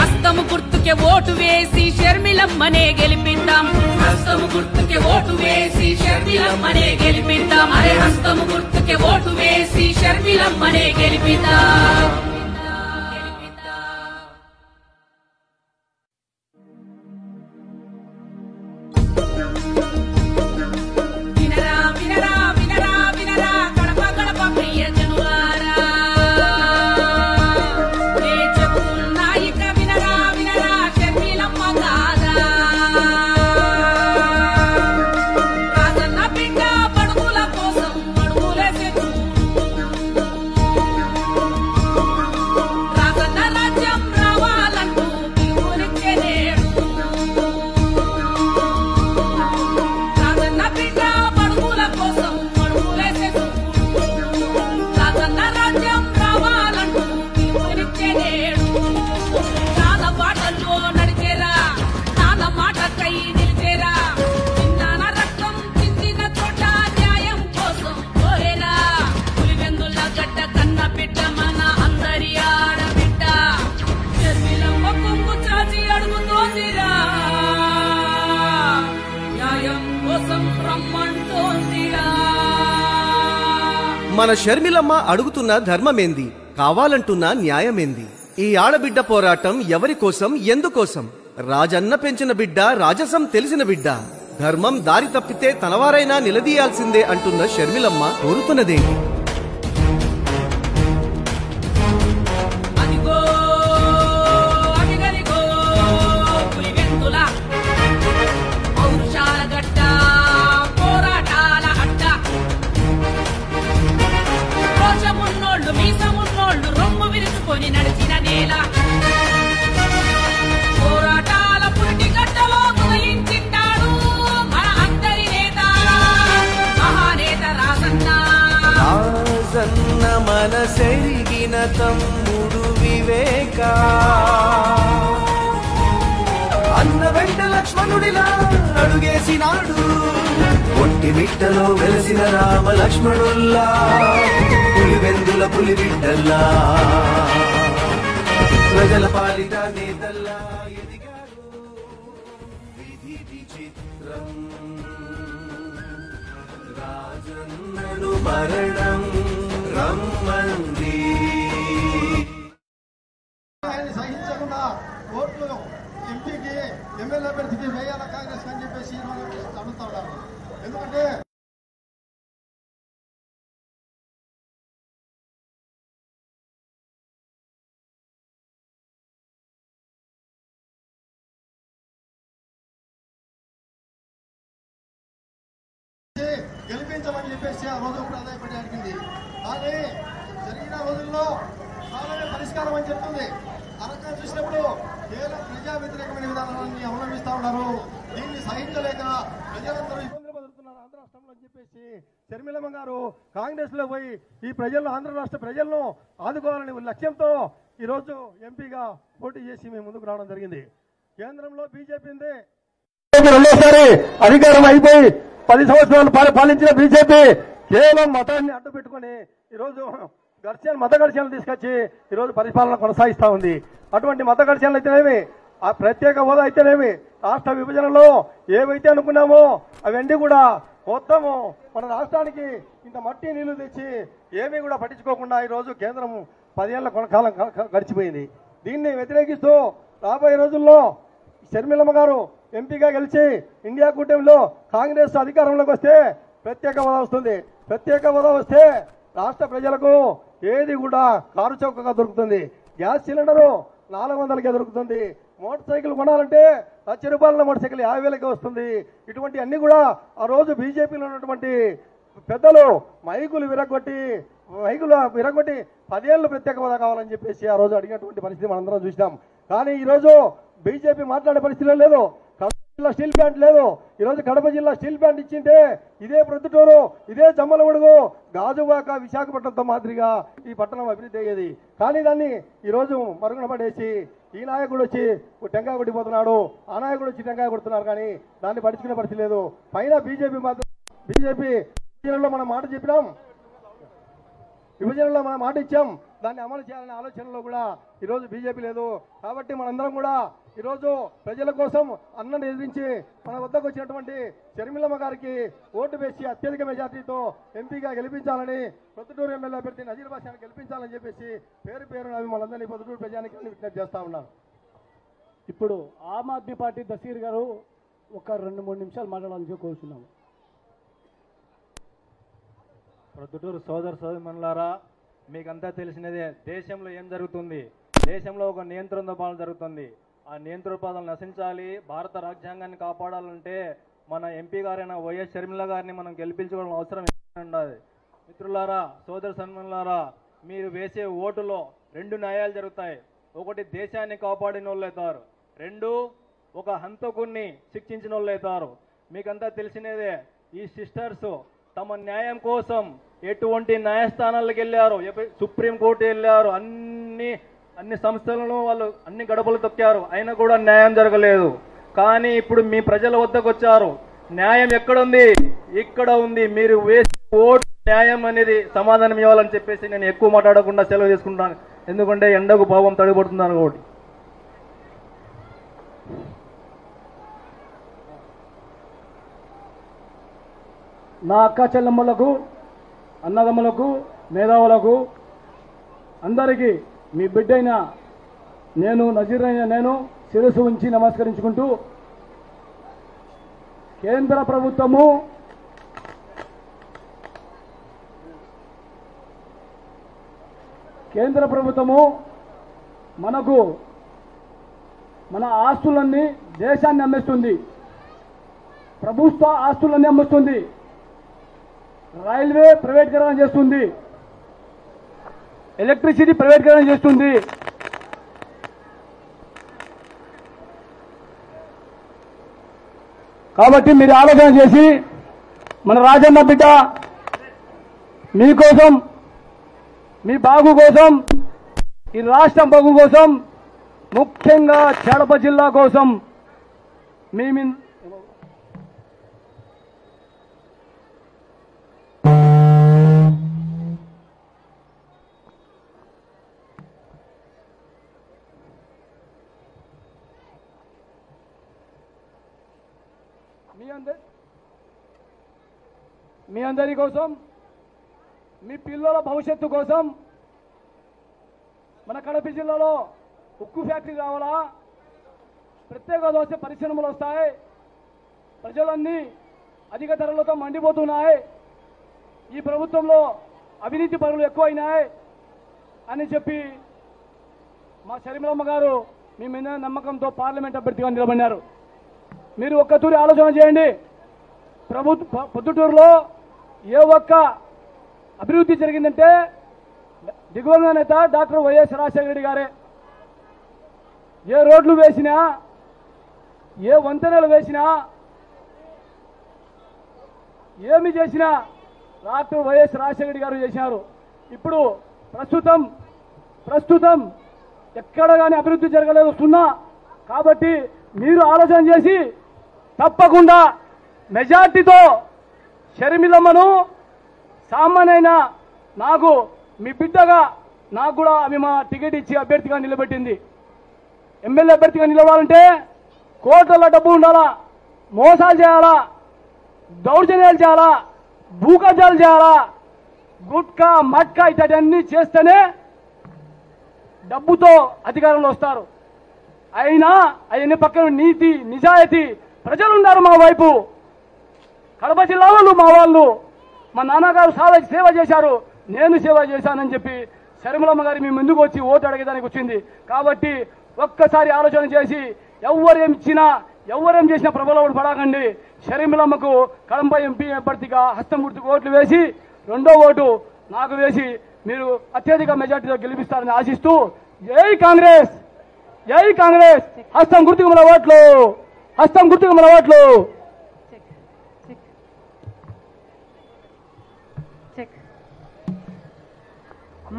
హస్తము గుర్తుకే ఓటు వేసి షర్మిలమ్మనే గెలిపిద్దాం. హస్తము గుర్తుకే ఓటు వేసి షర్మిలమ్మనే గెలిపిద్దాం. అరే హస్తము గుర్తుకే ఓటు వేసి షర్మిలమ్మనే గెలిపిద్దాం. వినరా వినరా వినరా వినరా గడప గడప ప్రియ జనులారా, ఏ చెప్పున్నా ఇక వినరా వినరా షర్మిలమ్మ గాథ. రాజన్న బిడ్డ బడుగుల కోసం అడుగులేసే రాజన్న రాజ్యం రావాలంటూ పిలుపునిచ్చే నేడు. రాజన్న బిడ్డ బడుగుల కోసం అడుగులేసే రాజన్న రాజ్యం రావాలంటూ పిలుపునిచ్చే నేడు. చాలా బాటల్లో నడిచేరా, చాలా మాటకై నిలిచేరా, చిన్నాన రక్తం చిందిన చోట న్యాయం కోసం పోయేరా. పులివెందుల గడ్డ కన్న బిడ్డ మన అందరి ఆడబిడ్డ, షర్మిలమ్మ కొంగు చాచి అడుగుతోందిరా, న్యాయం కోసం రమ్మంటోందిరా.
మన షర్మిలమ్మ అడుగుతున్న ధర్మమేంది, కావాలంటున్న న్యాయమేంది? ఈ ఆడబిడ్డ పోరాటం ఎవరి కోసం, ఎందుకోసం? రాజన్న పెంచిన బిడ్డ, రాజసం తెలిసిన బిడ్డ. ధర్మం దారి తప్పితే తనవారైనా నిలదీయాల్సిందే అంటున్న షర్మిలమ్మ కోరుతున్నదేంటి?
అదిగో అదిగదిగో పులివెందుల పౌరుషాల గడ్డ, పోరాటాల అడ్డ. రోషమున్నోళ్ళు మీసమున్నోళ్ళు రొమ్ము విరుచుకొని నడిచిన నేల. పోరాటాల
తమ్ముడు వివేక అన్న వెంట లక్ష్మణుడిలా అడుగేసినాడు ఒంటి మిట్టలో వెలసిన రామ లక్ష్మణుల్లా పులివెందుల పులి బిడ్డల్లా ప్రజల పాలిట నేతల్లా ఎదిగారు విధి విచిత్రం రాజన్నను మరణం రమ్మంది
సహించకుండా ఓట్లు ఎంపీకి ఎమ్మెల్యే అభ్యర్థికి వేయాల కాంగ్రెస్ అని చెప్పేసి అడుగుతా ఉన్నారు. ఎందుకంటే గెలిపించమని చెప్పేసి ఆ రోజు ప్రాధాన్యపడి అడిగింది. కానీ జరిగిన రోజుల్లో కాలమే పరిష్కారం అని చెప్తుంది. అరక చూసినప్పుడు కేవలం ప్రజా వ్యతిరేకమైన విధానాన్ని అవలంబిస్తా ఉన్నారు. దీన్ని సహించలేక ప్రజలందరూ ఇబ్బందులు పడుతున్నారు ఆంధ్ర రాష్ట్రంలో అని చెప్పేసి శర్మిలమ్మ గారు కాంగ్రెస్ లో పోయి ఈ ప్రజలను ఆంధ్ర రాష్ట్ర ప్రజలను ఆదుకోవాలనే లక్ష్యంతో ఈ రోజు ఎంపీగా పోటీ చేసి మేము ముందుకు రావడం జరిగింది. కేంద్రంలో బీజేపీ ఉంది. రెండోసారి అధికారం అయిపోయి 10 సంవత్సరాలు పాలించిన బీజేపీ కేవలం మతాన్ని అడ్డు పెట్టుకుని ఈరోజు మత ఘర్షణలు తీసుకొచ్చి ఈరోజు పరిపాలన కొనసాగిస్తా ఉంది. అటువంటి మత ఘర్షణలు అయితేనేమి, ఆ ప్రత్యేక హోదా అయితేనేమి, రాష్ట్ర విభజనలో ఏవైతే అనుకున్నామో అవన్నీ కూడా మొత్తము మన రాష్ట్రానికి ఇంత మట్టి నీళ్లు తెచ్చి ఏమీ కూడా పట్టించుకోకుండా ఈరోజు కేంద్రం 10 ఏళ్ల కొనకాలం గడిచిపోయింది. దీన్ని వ్యతిరేకిస్తూ రాబోయే రోజుల్లో షర్మిలమ్మ గారు ఎంపీగా గెలిచి ఇండియా కూటమిలో కాంగ్రెస్ అధికారంలోకి వస్తే ప్రత్యేక హోదా వస్తుంది. ప్రత్యేక హోదా వస్తే రాష్ట్ర ప్రజలకు ఏది కూడా కారు చౌకగా దొరుకుతుంది. గ్యాస్ సిలిండరు 400కే దొరుకుతుంది. మోటార్ సైకిల్ కొనాలంటే ₹1,00,000 మోటార్ సైకిల్ 50,000కే వస్తుంది. ఇటువంటి అన్ని కూడా ఆ రోజు బీజేపీలో ఉన్నటువంటి పెద్దలు మైకులు విరగొట్టి 10 ఏళ్ళు ప్రత్యేక హోదా కావాలని చెప్పేసి ఆ రోజు అడిగినటువంటి పరిస్థితి మనందరం చూసినాం. కానీ ఈరోజు బీజేపీ మాట్లాడే పరిస్థితిలో లేదు. కడప జిల్లా స్టీల్ ప్లాంట్ లేదు. ఈరోజు కడప జిల్లా స్టీల్ ప్లాంట్ ఇచ్చింటే ఇదే ప్రొద్దుటూరు, ఇదే జమ్మలమడుగు, గాజువాక, విశాఖపట్నంతో మాదిరిగా ఈ పట్టణం అభివృద్ధి అయ్యేది. కానీ దాన్ని ఈరోజు మరుగున పడేసి ఈ నాయకుడు వచ్చి టెంకాయ కొట్టిపోతున్నాడు, ఆ నాయకుడు వచ్చి టెంకాయ కొడుతున్నారు. కానీ దాన్ని పట్టించుకునే పరిస్థితి లేదు. పైన బీజేపీ విభజనలో మనం మాట చెప్పినాం, విభజనలో మనం మాట ఇచ్చాం, దాన్ని అమలు చేయాలనే ఆలోచనలో కూడా ఈరోజు బీజేపీ లేదు. కాబట్టి మనందరం కూడా ఈరోజు ప్రజల కోసం అన్నను ఎదిరించి మన వద్దకు వచ్చినటువంటి షర్మిలమ్మ గారికి ఓటు వేసి అత్యధిక మెజార్టీతో ఎంపీగా గెలిపించాలని, ప్రొద్దుటూరు ఎమ్మెల్యే అభ్యర్థి నజీర్ బాషాని గెలిపించాలని చెప్పేసి పేరున అవి మనందరినీ ప్రొద్దుటూరు ప్రజానికి విజ్ఞప్తి చేస్తా ఉన్నాను.
ఇప్పుడు ఆమ్ ఆద్మీ పార్టీ దసీర్ గారు ఒక 2-3 నిమిషాలు మాట్లాడాలని కోరుతున్నాము.
ప్రొద్దుటూరు సోదరుమనులారా, మీకంతా తెలిసినదే దేశంలో ఏం జరుగుతుంది. దేశంలో ఒక నియంత్రణ పాలన జరుగుతుంది. ఆ నియంత్రణ పాలన నశించాలి. భారత రాజ్యాంగాన్ని కాపాడాలంటే మన ఎంపీ గారైన వైఎస్ షర్మిల గారిని మనం గెలిపించుకోవాల్సిన అవసరం ఉండాలి. మిత్రులారా, సోదరుమనులారా, మీరు వేసే ఓటులో 2 న్యాయాలు జరుగుతాయి. ఒకటి దేశాన్ని కాపాడిన వాళ్ళు అవుతారు, 2 ఒక హంతకుణ్ణి శిక్షించిన వాళ్ళు అవుతారు. మీకంతా తెలిసినదే, ఈ సిస్టర్స్ తమ న్యాయం కోసం ఎటువంటి న్యాయస్థానాలకు వెళ్ళారు, సుప్రీంకోర్టు వెళ్ళారు, అన్ని సంస్థలను వాళ్ళు అన్ని గడపలు తొక్కారు, అయినా కూడా న్యాయం జరగలేదు. కానీ ఇప్పుడు మీ ప్రజల వద్దకు వచ్చారు. న్యాయం ఎక్కడుంది? ఇక్కడ ఉంది. మీరు వేసే ఓటు న్యాయం అనేది సమాధానం ఇవ్వాలని చెప్పేసి నేను ఎక్కువ మాట్లాడకుండా సెలవు తీసుకుంటాను. ఎందుకంటే ఎండకు పాపం తడిపడుతున్నాను కాబట్టి.
నా అక్క చెల్లెమ్మలకు, అన్నదమ్ములకు, మేధావులకు అందరికీ మీ బిడ్డైన నజీర్ అయిన నేను శిరస్సు ఉంచి నమస్కరించుకుంటూ, కేంద్ర ప్రభుత్వము మనకు మన ఆస్తులన్నీ దేశాన్ని అమ్మేస్తుంది, ప్రభుత్వ ఆస్తులన్నీ అమ్ముతుంది, రైల్వే ప్రైవేటీకరణ చేస్తుంది, ఎలక్ట్రిసిటీ ప్రైవేటీకరణ చేస్తుంది. కాబట్టి మీరు ఆలోచన చేసి మన రాజన్న బిడ్డ మీకోసం, మీ బాగు కోసం ఈ రాష్ట్రం బాగు కోసం, ముఖ్యంగా కడప జిల్లా కోసం మీ అందరి కోసం, మీ పిల్లల భవిష్యత్తు కోసం మన కడప జిల్లాలో ఉక్కు ఫ్యాక్టరీ రావాలా, ప్రత్యేక దోశ పరిశ్రమలు వస్తాయి, ప్రజలన్నీ అధిక ధరలతో మండిపోతున్నాయి, ఈ ప్రభుత్వంలో అవినీతి పనులు ఎక్కువైనాయి అని చెప్పి మా షర్మిలమ్మ గారు మీ మీద నమ్మకంతో పార్లమెంట్ అభ్యర్థిగా నిలబడినారు. మీరు ఒక్కతూరి ఆలోచన చేయండి. పొద్దుటూరులో ఏ ఒక్క అభివృద్ధి జరిగిందంటే దిగువన నేత డాక్టర్ వైఎస్ రాజశేఖర రెడ్డి గారే. ఏ రోడ్లు వేసినా, ఏ వంతెనలు వేసినా, ఏమి చేసినా డాక్టర్ వైఎస్ రాజశేఖర రెడ్డి గారు చేసినారు. ఇప్పుడు ప్రస్తుతం ఎక్కడ కానీ అభివృద్ధి జరగలేదు, సున్నా. కాబట్టి మీరు ఆలోచన చేసి తప్పకుండా మెజార్టీతో షర్మిలమ్మను సామాన్యమైన నాకు మీ బిడ్డగా నాకు కూడా ఆమె మా టికెట్ ఇచ్చి అభ్యర్థిగా నిలబెట్టింది. ఎమ్మెల్యే అభ్యర్థిగా నిలవాలంటే కోట్ల డబ్బు ఉండాలా, మోసాలు చేయాలా, దౌర్జన్యాలు చేయాలా, భూకబ్జాలు చేయాలా, గుట్కా మట్కా ఇట్లాంటివన్నీ చేస్తేనే డబ్బుతో అధికారంలో వస్తారు. అయినా అవన్నీ పక్కన నీతి నిజాయితీ ప్రజలు ఉన్నారు మా వైపు. కడప జిల్లా వాళ్ళు మా వాళ్ళు, మా నాన్నగారు సేవ చేశారు, నేను సేవ చేశానని చెప్పి షర్మిలమ్మ గారి మీ ముందుకు వచ్చి ఓటు అడిగేదానికి వచ్చింది. కాబట్టి ఒక్కసారి ఆలోచన చేసి ఎవరేం చేసినా ప్రబలవడు పడకండి. షర్మిలమ్మకు కడప ఎంపీ అభ్యర్థిగా హస్తం గుర్తుకు ఓట్లు వేసి, రెండో ఓటు నాకు వేసి మీరు అత్యధిక మెజార్టీతో గెలిపిస్తారని ఆశిస్తూ జై కాంగ్రెస్, జై కాంగ్రెస్. హస్తం గుర్తుకు మన ఓట్లు, హస్తం గుర్తుకు మన ఓట్లు.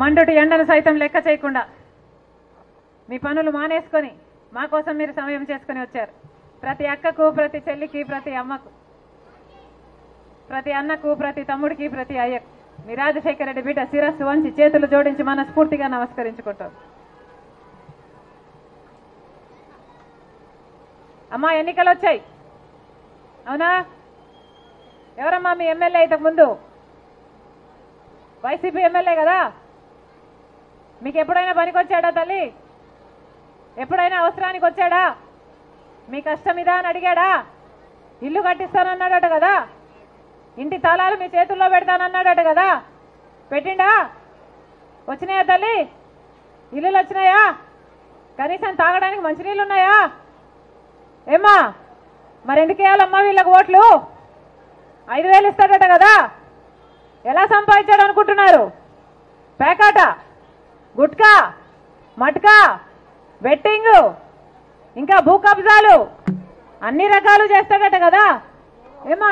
మండుటి ఎండను సైతం లెక్క చేయకుండా మీ పనులు మానేసుకొని మా కోసం మీరు సమయం చేసుకుని వచ్చారు. ప్రతి అక్కకు, ప్రతి చెల్లికి, ప్రతి అమ్మకు, ప్రతి అన్నకు, ప్రతి తమ్ముడికి, ప్రతి అయ్యకు మీ రాజశేఖర రెడ్డి బిడ్డ శిరస్సు వంచి చేతులు జోడించి మనస్ఫూర్తిగా నమస్కరించుకుంటారు. అమ్మా ఎన్నికలు వచ్చాయి, అవునా? ఎవరమ్మా మీ ఎమ్మెల్యే? ఇంతకు ముందు వైసీపీ ఎమ్మెల్యే కదా. మీకు ఎప్పుడైనా పనికొచ్చాడా తల్లి? ఎప్పుడైనా అవసరానికి వచ్చాడా? మీ కష్టం ఇదా అని అడిగాడా? ఇల్లు కట్టిస్తానన్నాడట కదా, ఇంటి తాళాలు మీ చేతుల్లో పెడతానన్నాడట కదా, పెట్టిండా? వచ్చినాయా తల్లి? ఇల్లులు వచ్చినాయా? కనీసం తాగడానికి మంచినీళ్ళు ఉన్నాయా? ఏమ్మా మరి ఎందుకు వేయాలమ్మా వీళ్ళకి ఓట్లు? 5,000 ఇస్తాడట కదా, ఎలా సంపాదించాడు అనుకుంటున్నారు? పేకాట, గుట్కా, మట్కా, బెట్టింగ్, ఇంకా భూ కబ్జాలు అన్ని రకాలు చేస్తాడట కదా. ఏమా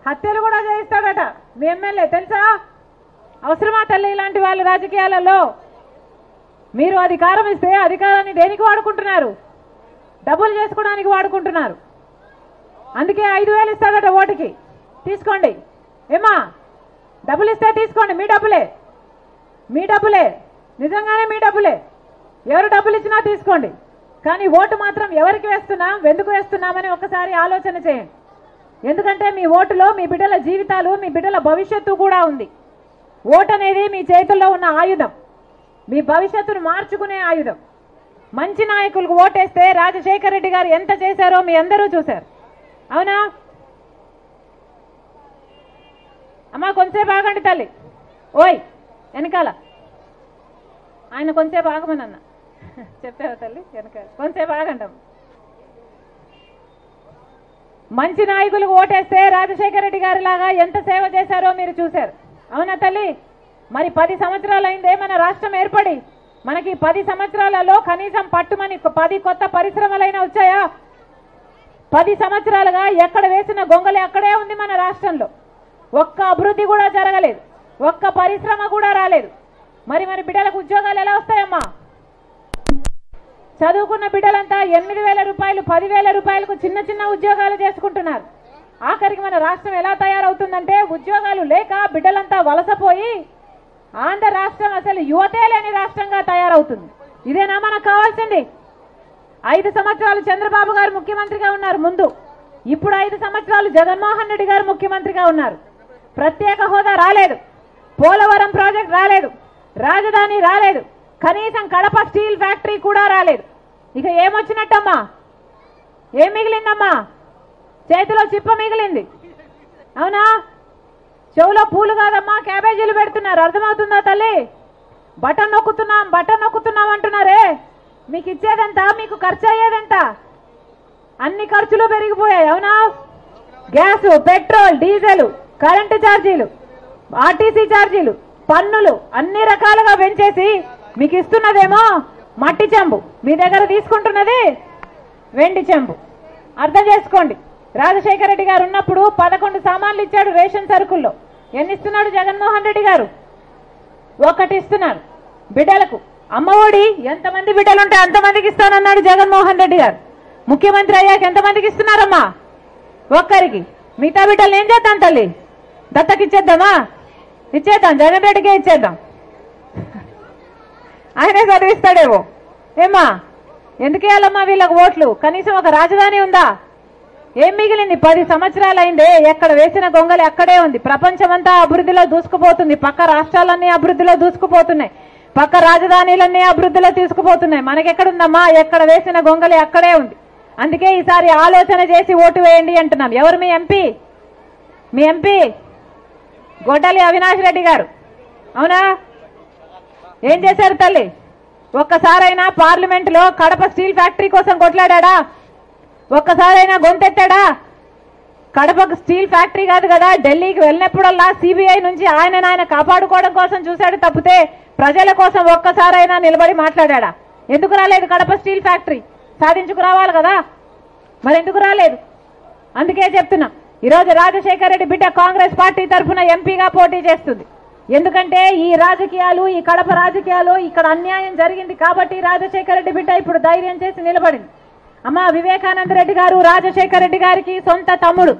హత్యలు కూడా చేయిస్తాడట మీ ఎమ్మెల్యే, తెలుసా? అవసరమా తల్లి ఇలాంటి వాళ్ళు రాజకీయాలలో? మీరు అధికారం ఇస్తే అధికారాన్ని దేనికి వాడుకుంటున్నారు? డబ్బులు చేసుకోవడానికి వాడుకుంటున్నారు. అందుకే 5,000 ఇస్తాడట ఓటుకి, తీసుకోండి. ఏమా డబ్బులు ఇస్తే తీసుకోండి, మీ డబ్బులే, మీ డబ్బులే, నిజంగానే మీ డబ్బులే. ఎవరు డబ్బులు ఇచ్చినా తీసుకోండి, కానీ ఓటు మాత్రం ఎవరికి వేస్తున్నాం, ఎందుకు వేస్తున్నామని ఒకసారి ఆలోచన చేయండి. ఎందుకంటే మీ ఓటులో మీ బిడ్డల జీవితాలు, మీ బిడ్డల భవిష్యత్తు కూడా ఉంది. ఓటు అనేది మీ చేతుల్లో ఉన్న ఆయుధం, మీ భవిష్యత్తును మార్చుకునే ఆయుధం. మంచి నాయకులకు ఓటేస్తే రాజశేఖర రెడ్డి గారు ఎంత చేశారో మీ అందరూ చూశారు, అవునా? అమ్మా కొంచెంసేపు ఆగండి తల్లి, ఓయ్ వెనకాల ఆయన కొంచెంసేపు ఆగమనన్న చెప్పావు తల్లి, వెనకాల కొంచెంసేపు ఆగండి. మంచి నాయకులకు ఓటేస్తే రాజశేఖర రెడ్డి గారి లాగా ఎంత సేవ చేశారో మీరు చూశారు, అవునా తల్లి? మరి 10 సంవత్సరాలు అయిందే మన రాష్ట్రం ఏర్పడి. మనకి 10 సంవత్సరాలలో కనీసం పట్టుమని 10 కొత్త పరిశ్రమలైనా వచ్చాయా? 10 సంవత్సరాలుగా ఎక్కడ వేసిన గొంగలి అక్కడే ఉంది మన రాష్ట్రంలో. ఒక్క అభివృద్ధి కూడా జరగలేదు, ఒక్క పరిశ్రమ కూడా రాలేదు. మరి బిడ్డలకు ఉద్యోగాలు ఎలా వస్తాయమ్మా? చదువుకున్న బిడ్డలంతా 8,000 రూపాయలు 10,000 రూపాయలకు చిన్న చిన్న ఉద్యోగాలు చేసుకుంటున్నారు. ఆఖరికి మన రాష్ట్రం ఎలా తయారవుతుందంటే ఉద్యోగాలు లేక బిడ్డలంతా వలసపోయి ఆంధ్ర రాష్ట్రం అసలు యువతే లేని రాష్ట్రంగా తయారవుతుంది. ఇదేనా మనకు కావాల్సింది? 5 సంవత్సరాలు చంద్రబాబు గారు ముఖ్యమంత్రిగా ఉన్నారు ముందు, ఇప్పుడు 5 సంవత్సరాలు జగన్మోహన్ రెడ్డి గారు ముఖ్యమంత్రిగా ఉన్నారు. ప్రత్యేక హోదా రాలేదు, పోలవరం ప్రాజెక్ట్ రాలేదు, రాజధాని రాలేదు, కనీసం కడప స్టీల్ ఫ్యాక్టరీ కూడా రాలేదు. ఇక ఏమొచ్చినట్టమ్మా? ఏం మిగిలిందమ్మా? చేతిలో చిప్ప మిగిలింది. అవునా? చెవులో పూలు కాదమ్మా క్యాబేజీలు పెడుతున్నారు. అర్థమవుతుందా తల్లి? బటన్ నొక్కుతున్నాం అంటున్నారే. మీకు ఇచ్చేదంతా, మీకు ఖర్చు అయ్యేదంత, అన్ని ఖర్చులు పెరిగిపోయాయి. అవునా? గ్యాస్, పెట్రోల్, డీజిల్, కరెంటు ఛార్జీలు, ఆర్టీసీ ఛార్జీలు, పన్నులు అన్ని రకాలుగా పెంచేసి మీకు ఇస్తున్నదేమో మట్టి చెంబు, మీ దగ్గర తీసుకుంటున్నది వెండి చెంబు. అర్థం చేసుకోండి. రాజశేఖర రెడ్డి గారు ఉన్నప్పుడు 11 సామాన్లు ఇచ్చాడు రేషన్ సరుకుల్లో. ఎన్ని ఇస్తున్నాడు జగన్మోహన్ రెడ్డి గారు? 1 ఇస్తున్నారు. బిడ్డలకు అమ్మఒడి ఎంతమంది బిడ్డలుంటే అంతమందికి ఇస్తానన్నాడు జగన్మోహన్ రెడ్డి గారు. ముఖ్యమంత్రి అయ్యాక ఎంతమందికి ఇస్తున్నారమ్మా? 1కి. మిగతా బిడ్డలు ఏం చేద్దాం తల్లి? దత్తకిచ్చేద్దామా? ఇచ్చేద్దాం, జగన్ రెడ్డికే ఇచ్చేద్దాం, ఆయనే చదివిస్తాడేమో. ఏమ్మా, ఎందుకేయాలమ్మా వీళ్ళకి ఓట్లు? కనీసం ఒక రాజధాని ఉందా? ఏం మిగిలింది? 10 సంవత్సరాలు అయిందే, ఎక్కడ వేసిన గొంగలి అక్కడే ఉంది. ప్రపంచమంతా అభివృద్ధిలో దూసుకుపోతుంది, పక్క రాష్ట్రాలన్నీ అభివృద్ధిలో దూసుకుపోతున్నాయి, పక్క రాజధానిలన్నీ అభివృద్ధిలో తీసుకుపోతున్నాయి. మనకెక్కడుందమ్మా? ఎక్కడ వేసిన గొంగలి అక్కడే ఉంది. అందుకే ఈసారి ఆలోచన చేసి ఓటు వేయండి అంటున్నాం. ఎవరు మీ ఎంపీ? మీ ఎంపీ గొడ్డలి అవినాష్ రెడ్డి గారు. అవునా? ఏం చేశారు తల్లి? ఒక్కసారైనా పార్లమెంటులో కడప స్టీల్ ఫ్యాక్టరీ కోసం కొట్లాడా? ఒక్కసారైనా గొంతెత్తాడా? కడపకు స్టీల్ ఫ్యాక్టరీ కాదు కదా, ఢిల్లీకి వెళ్ళినప్పుడల్లా సిబిఐ నుంచి ఆయన కాపాడుకోవడం కోసం చూశాడు తప్పితే ప్రజల కోసం ఒక్కసారైనా నిలబడి మాట్లాడా? ఎందుకు రాలేదు కడప స్టీల్ ఫ్యాక్టరీ? సాధించుకు రావాలి కదా, మరి ఎందుకు రాలేదు? అందుకే చెప్తున్నా, ఈరోజు రాజశేఖర రెడ్డి బిడ్డ కాంగ్రెస్ పార్టీ తరఫున ఎంపీగా పోటీ చేస్తుంది. ఎందుకంటే ఈ రాజకీయాలు, ఈ కడప రాజకీయాలు, ఇక్కడ అన్యాయం జరిగింది కాబట్టి రాజశేఖర రెడ్డి బిడ్డ ఇప్పుడు ధైర్యం చేసి నిలబడింది. అమ్మా, వివేకానంద రెడ్డి గారు రాజశేఖర రెడ్డి గారికి సొంత తమ్ముడు.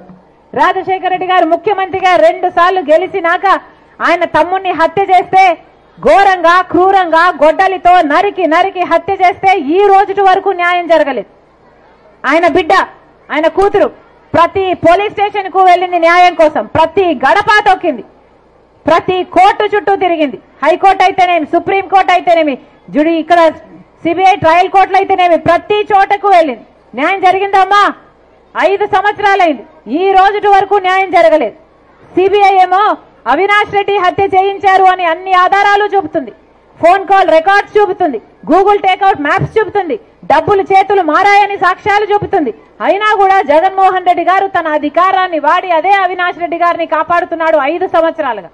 రాజశేఖర రెడ్డి గారు ముఖ్యమంత్రిగా 2 సార్లు గెలిచినాక ఆయన తమ్ముడిని హత్య చేస్తే, ఘోరంగా క్రూరంగా గొడ్డలితో నరికి హత్య చేస్తే ఈ రోజు వరకు న్యాయం జరగలేదు. ఆయన బిడ్డ, ఆయన కూతురు ప్రతి పోలీస్ స్టేషన్ కు వెళ్ళింది న్యాయం కోసం, ప్రతి గడప తొక్కింది, ప్రతి కోర్టు చుట్టూ తిరిగింది. హైకోర్టు అయితేనేమి, సుప్రీంకోర్టు అయితేనేమి, ఇక్కడ సిబిఐ ట్రయల్ కోర్టులు అయితేనేమి, ప్రతి చోటకు వెళ్ళింది. న్యాయం జరిగిందమ్మా? 5 సంవత్సరాలైంది, ఈ రోజు వరకు న్యాయం జరగలేదు. సిబిఐ ఏమో అవినాష్ రెడ్డి హత్య చేయించారు అని అన్ని ఆధారాలు చూపుతుంది, ఫోన్ కాల్ రికార్డ్స్ చూపుతుంది, గూగుల్ టేక్అవుట్ మ్యాప్స్ చూపుతుంది, డబ్బులు చేతులు మారాయని సాక్ష్యాలు చూపుతుంది. అయినా కూడా జగన్మోహన్ రెడ్డి గారు తన అధికారాన్ని వాడి అదే అవినాష్ రెడ్డి గారిని కాపాడుతున్నాడు 5 సంవత్సరాలుగా.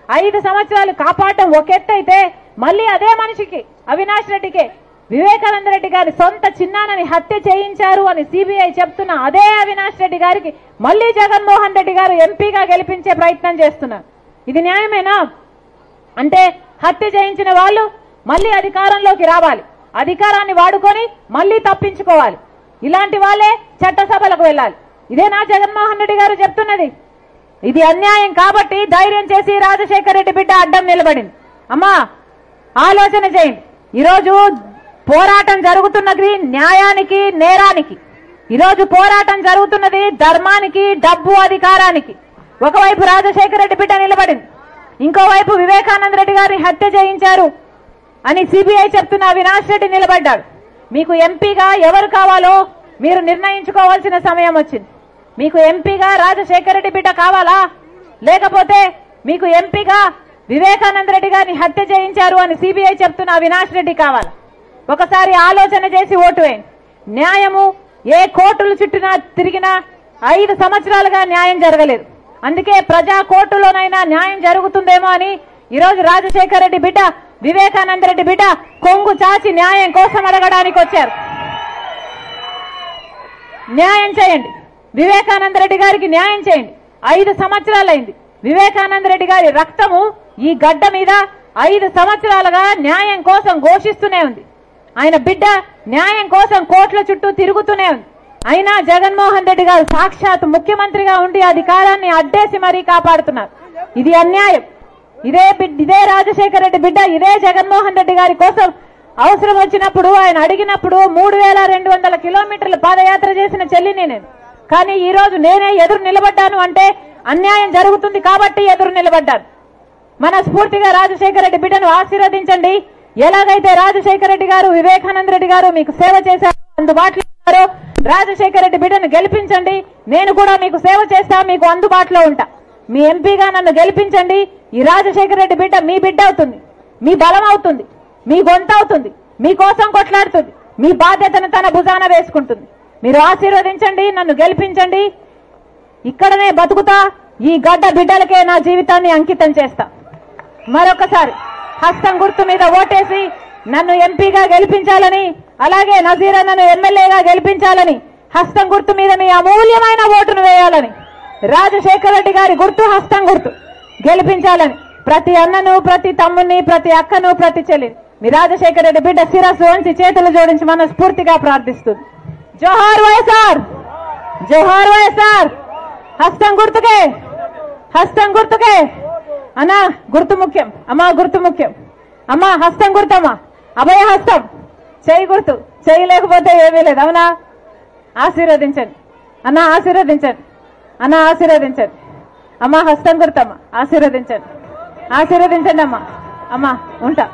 5 సంవత్సరాలు కాపాడటం ఒక ఎత్తు అయితే, మళ్ళీ అదే మనిషికి, అవినాష్ రెడ్డికే వివేకానంద రెడ్డి గారి సొంత చిన్నానని హత్య చేయించారు అని సిబిఐ చెప్తున్న అదే అవినాష్ రెడ్డి గారికి మళ్ళీ జగన్మోహన్ రెడ్డి గారు ఎంపీగా గెలిపించే ప్రయత్నం చేస్తున్నారు. ఇది న్యాయమేనా? అంటే హత్య చేయించిన వాళ్ళు మళ్ళీ అధికారంలోకి రావాలి, అధికారాన్ని వాడుకొని మళ్ళీ తప్పించుకోవాలి. ఇలాంటి వాళ్ళే చట్టసభలకు వెళ్ళాలి. ఇదేనా జగన్మోహన్ రెడ్డి గారు చెప్తున్నది? ఇది అన్యాయం కాబట్టి ధైర్యం చేసి రాజశేఖర రెడ్డి బిడ్డ అడ్డం నిలబడింది. అమ్మా, ఆలోచన చేయండి. ఈరోజు పోరాటం జరుగుతున్నది న్యాయానికి, నేరానికి. ఈరోజు పోరాటం జరుగుతున్నది ధర్మానికి, డబ్బు, అధికారానికి. ఒకవైపు రాజశేఖర రెడ్డి బిడ్డ నిలబడింది, ఇంకోవైపు వివేకానంద రెడ్డి గారిని హత్య చేయించారు అని సిబిఐ చెప్తున్న అవినాష్ రెడ్డి నిలబడ్డాడు. మీకు ఎంపీగా ఎవరు కావాలో మీరు నిర్ణయించుకోవాల్సిన సమయం వచ్చింది. మీకు ఎంపీగా రాజశేఖర రెడ్డి బిడ్డ కావాలా, లేకపోతే మీకు ఎంపీగా వివేకానంద రెడ్డి గారిని హత్య చేయించారు అని సిబిఐ చెప్తున్న అవినాష్ రెడ్డి కావాలా? ఒకసారి ఆలోచన చేసి ఓటు వేయండి. న్యాయము ఏ కోర్టులు చుట్టినా తిరిగినా 5 సంవత్సరాలుగా న్యాయం జరగలేదు. అందుకే ప్రజా కోర్టులోనైనా న్యాయం జరుగుతుందేమో అని ఈరోజు రాజశేఖర రెడ్డి బిడ్డ, వివేకానంద రెడ్డి బిడ్డ కొంగు చాచి న్యాయం కోసం అడగడానికి వచ్చారు. న్యాయం చేయండి, వివేకానంద రెడ్డి గారికి న్యాయం చేయండి. 5 సంవత్సరాలైంది. వివేకానంద రెడ్డి గారి రక్తము ఈ గడ్డ మీద 5 సంవత్సరాలుగా న్యాయం కోసం ఘోషిస్తూనే ఉంది. ఆయన బిడ్డ న్యాయం కోసం కోట్ల చుట్టూ తిరుగుతూనే ఉంది. అయినా జగన్మోహన్ రెడ్డి గారు సాక్షాత్ ముఖ్యమంత్రిగా ఉండి అధికారాన్ని అడ్డేసి మరీ కాపాడుతున్నారు. ఇది అన్యాయం. ఇదే రాజశేఖర రెడ్డి బిడ్డ ఇదే జగన్మోహన్ రెడ్డి గారి కోసం అవసరం వచ్చినప్పుడు ఆయన అడిగినప్పుడు 3200 కిలోమీటర్లు పాదయాత్ర చేసిన చెల్లిని నేను. కానీ ఈ రోజు నేనే ఎదురు నిలబడ్డాను అంటే అన్యాయం జరుగుతుంది కాబట్టి ఎదురు నిలబడ్డాను. మనస్ఫూర్తిగా రాజశేఖర రెడ్డి బిడ్డను ఆశీర్వదించండి. ఎలాగైతే రాజశేఖర రెడ్డి గారు వివేకానంద రెడ్డి గారు మీకు సేవ చేశారు, అందుబాటులో ఉన్నారో రాజశేఖర రెడ్డి బిడ్డను గెలిపించండి. నేను కూడా మీకు సేవ చేస్తా, మీకు అందుబాటులో ఉంటా. మీ ఎంపీగా నన్ను గెలిపించండి. ఈ రాజశేఖర రెడ్డి బిడ్డ మీ బిడ్డ అవుతుంది, మీ బలం అవుతుంది, మీ గొంతు అవుతుంది, మీకోసం కొట్లాడుతుంది, మీ బాధ్యతను తన భుజాన వేసుకుంటుంది. మీరు ఆశీర్వదించండి, నన్ను గెలిపించండి. ఇక్కడనే బతుకుతా, ఈ గడ్డ బిడ్డలకే నా జీవితాన్ని అంకితం చేస్తా. మరొకసారి హస్తం గుర్తు మీద ఓటేసి నన్ను ఎంపీగా గెలిపించాలని, అలాగే నజీరన్నను ఎమ్మెల్యేగా గెలిపించాలని, హస్తం గుర్తు మీద మీ అమూల్యమైన ఓటును వేయాలని, రాజశేఖర రెడ్డి గారి గుర్తు హస్తం గుర్తు గెలిపించాలని ప్రతి అన్నను, ప్రతి తమ్ముని, ప్రతి అక్కను, ప్రతి చెల్లిని మీ రాజశేఖర రెడ్డి బిడ్డ శిరస్సు వంచి చేతులు జోడించి మనస్ఫూర్తిగా ప్రార్థిస్తుంది. జోహార్ వైఎస్ఆర్, జోహార్ వైఎస్ఆర్. హస్తం గుర్తుకే, హస్తం గుర్తుకే. అన్నా గుర్తు ముఖ్యం, అమ్మా గుర్తు ముఖ్యం. అమ్మా హస్తం గుర్తమ్మా, అభయ హస్తం. చేయి గుర్తు, చేయి లేకపోతే ఏమీ లేదు. అవునా? ఆశీర్వదించండి అన్నా, ఆశీర్వదించండి అన్నా, ఆశీర్వదించండి. అమ్మా హస్తం గుర్తమ్మా, ఆశీర్వదించండి, ఆశీర్వదించండి అమ్మా. అమ్మా ఉంటా.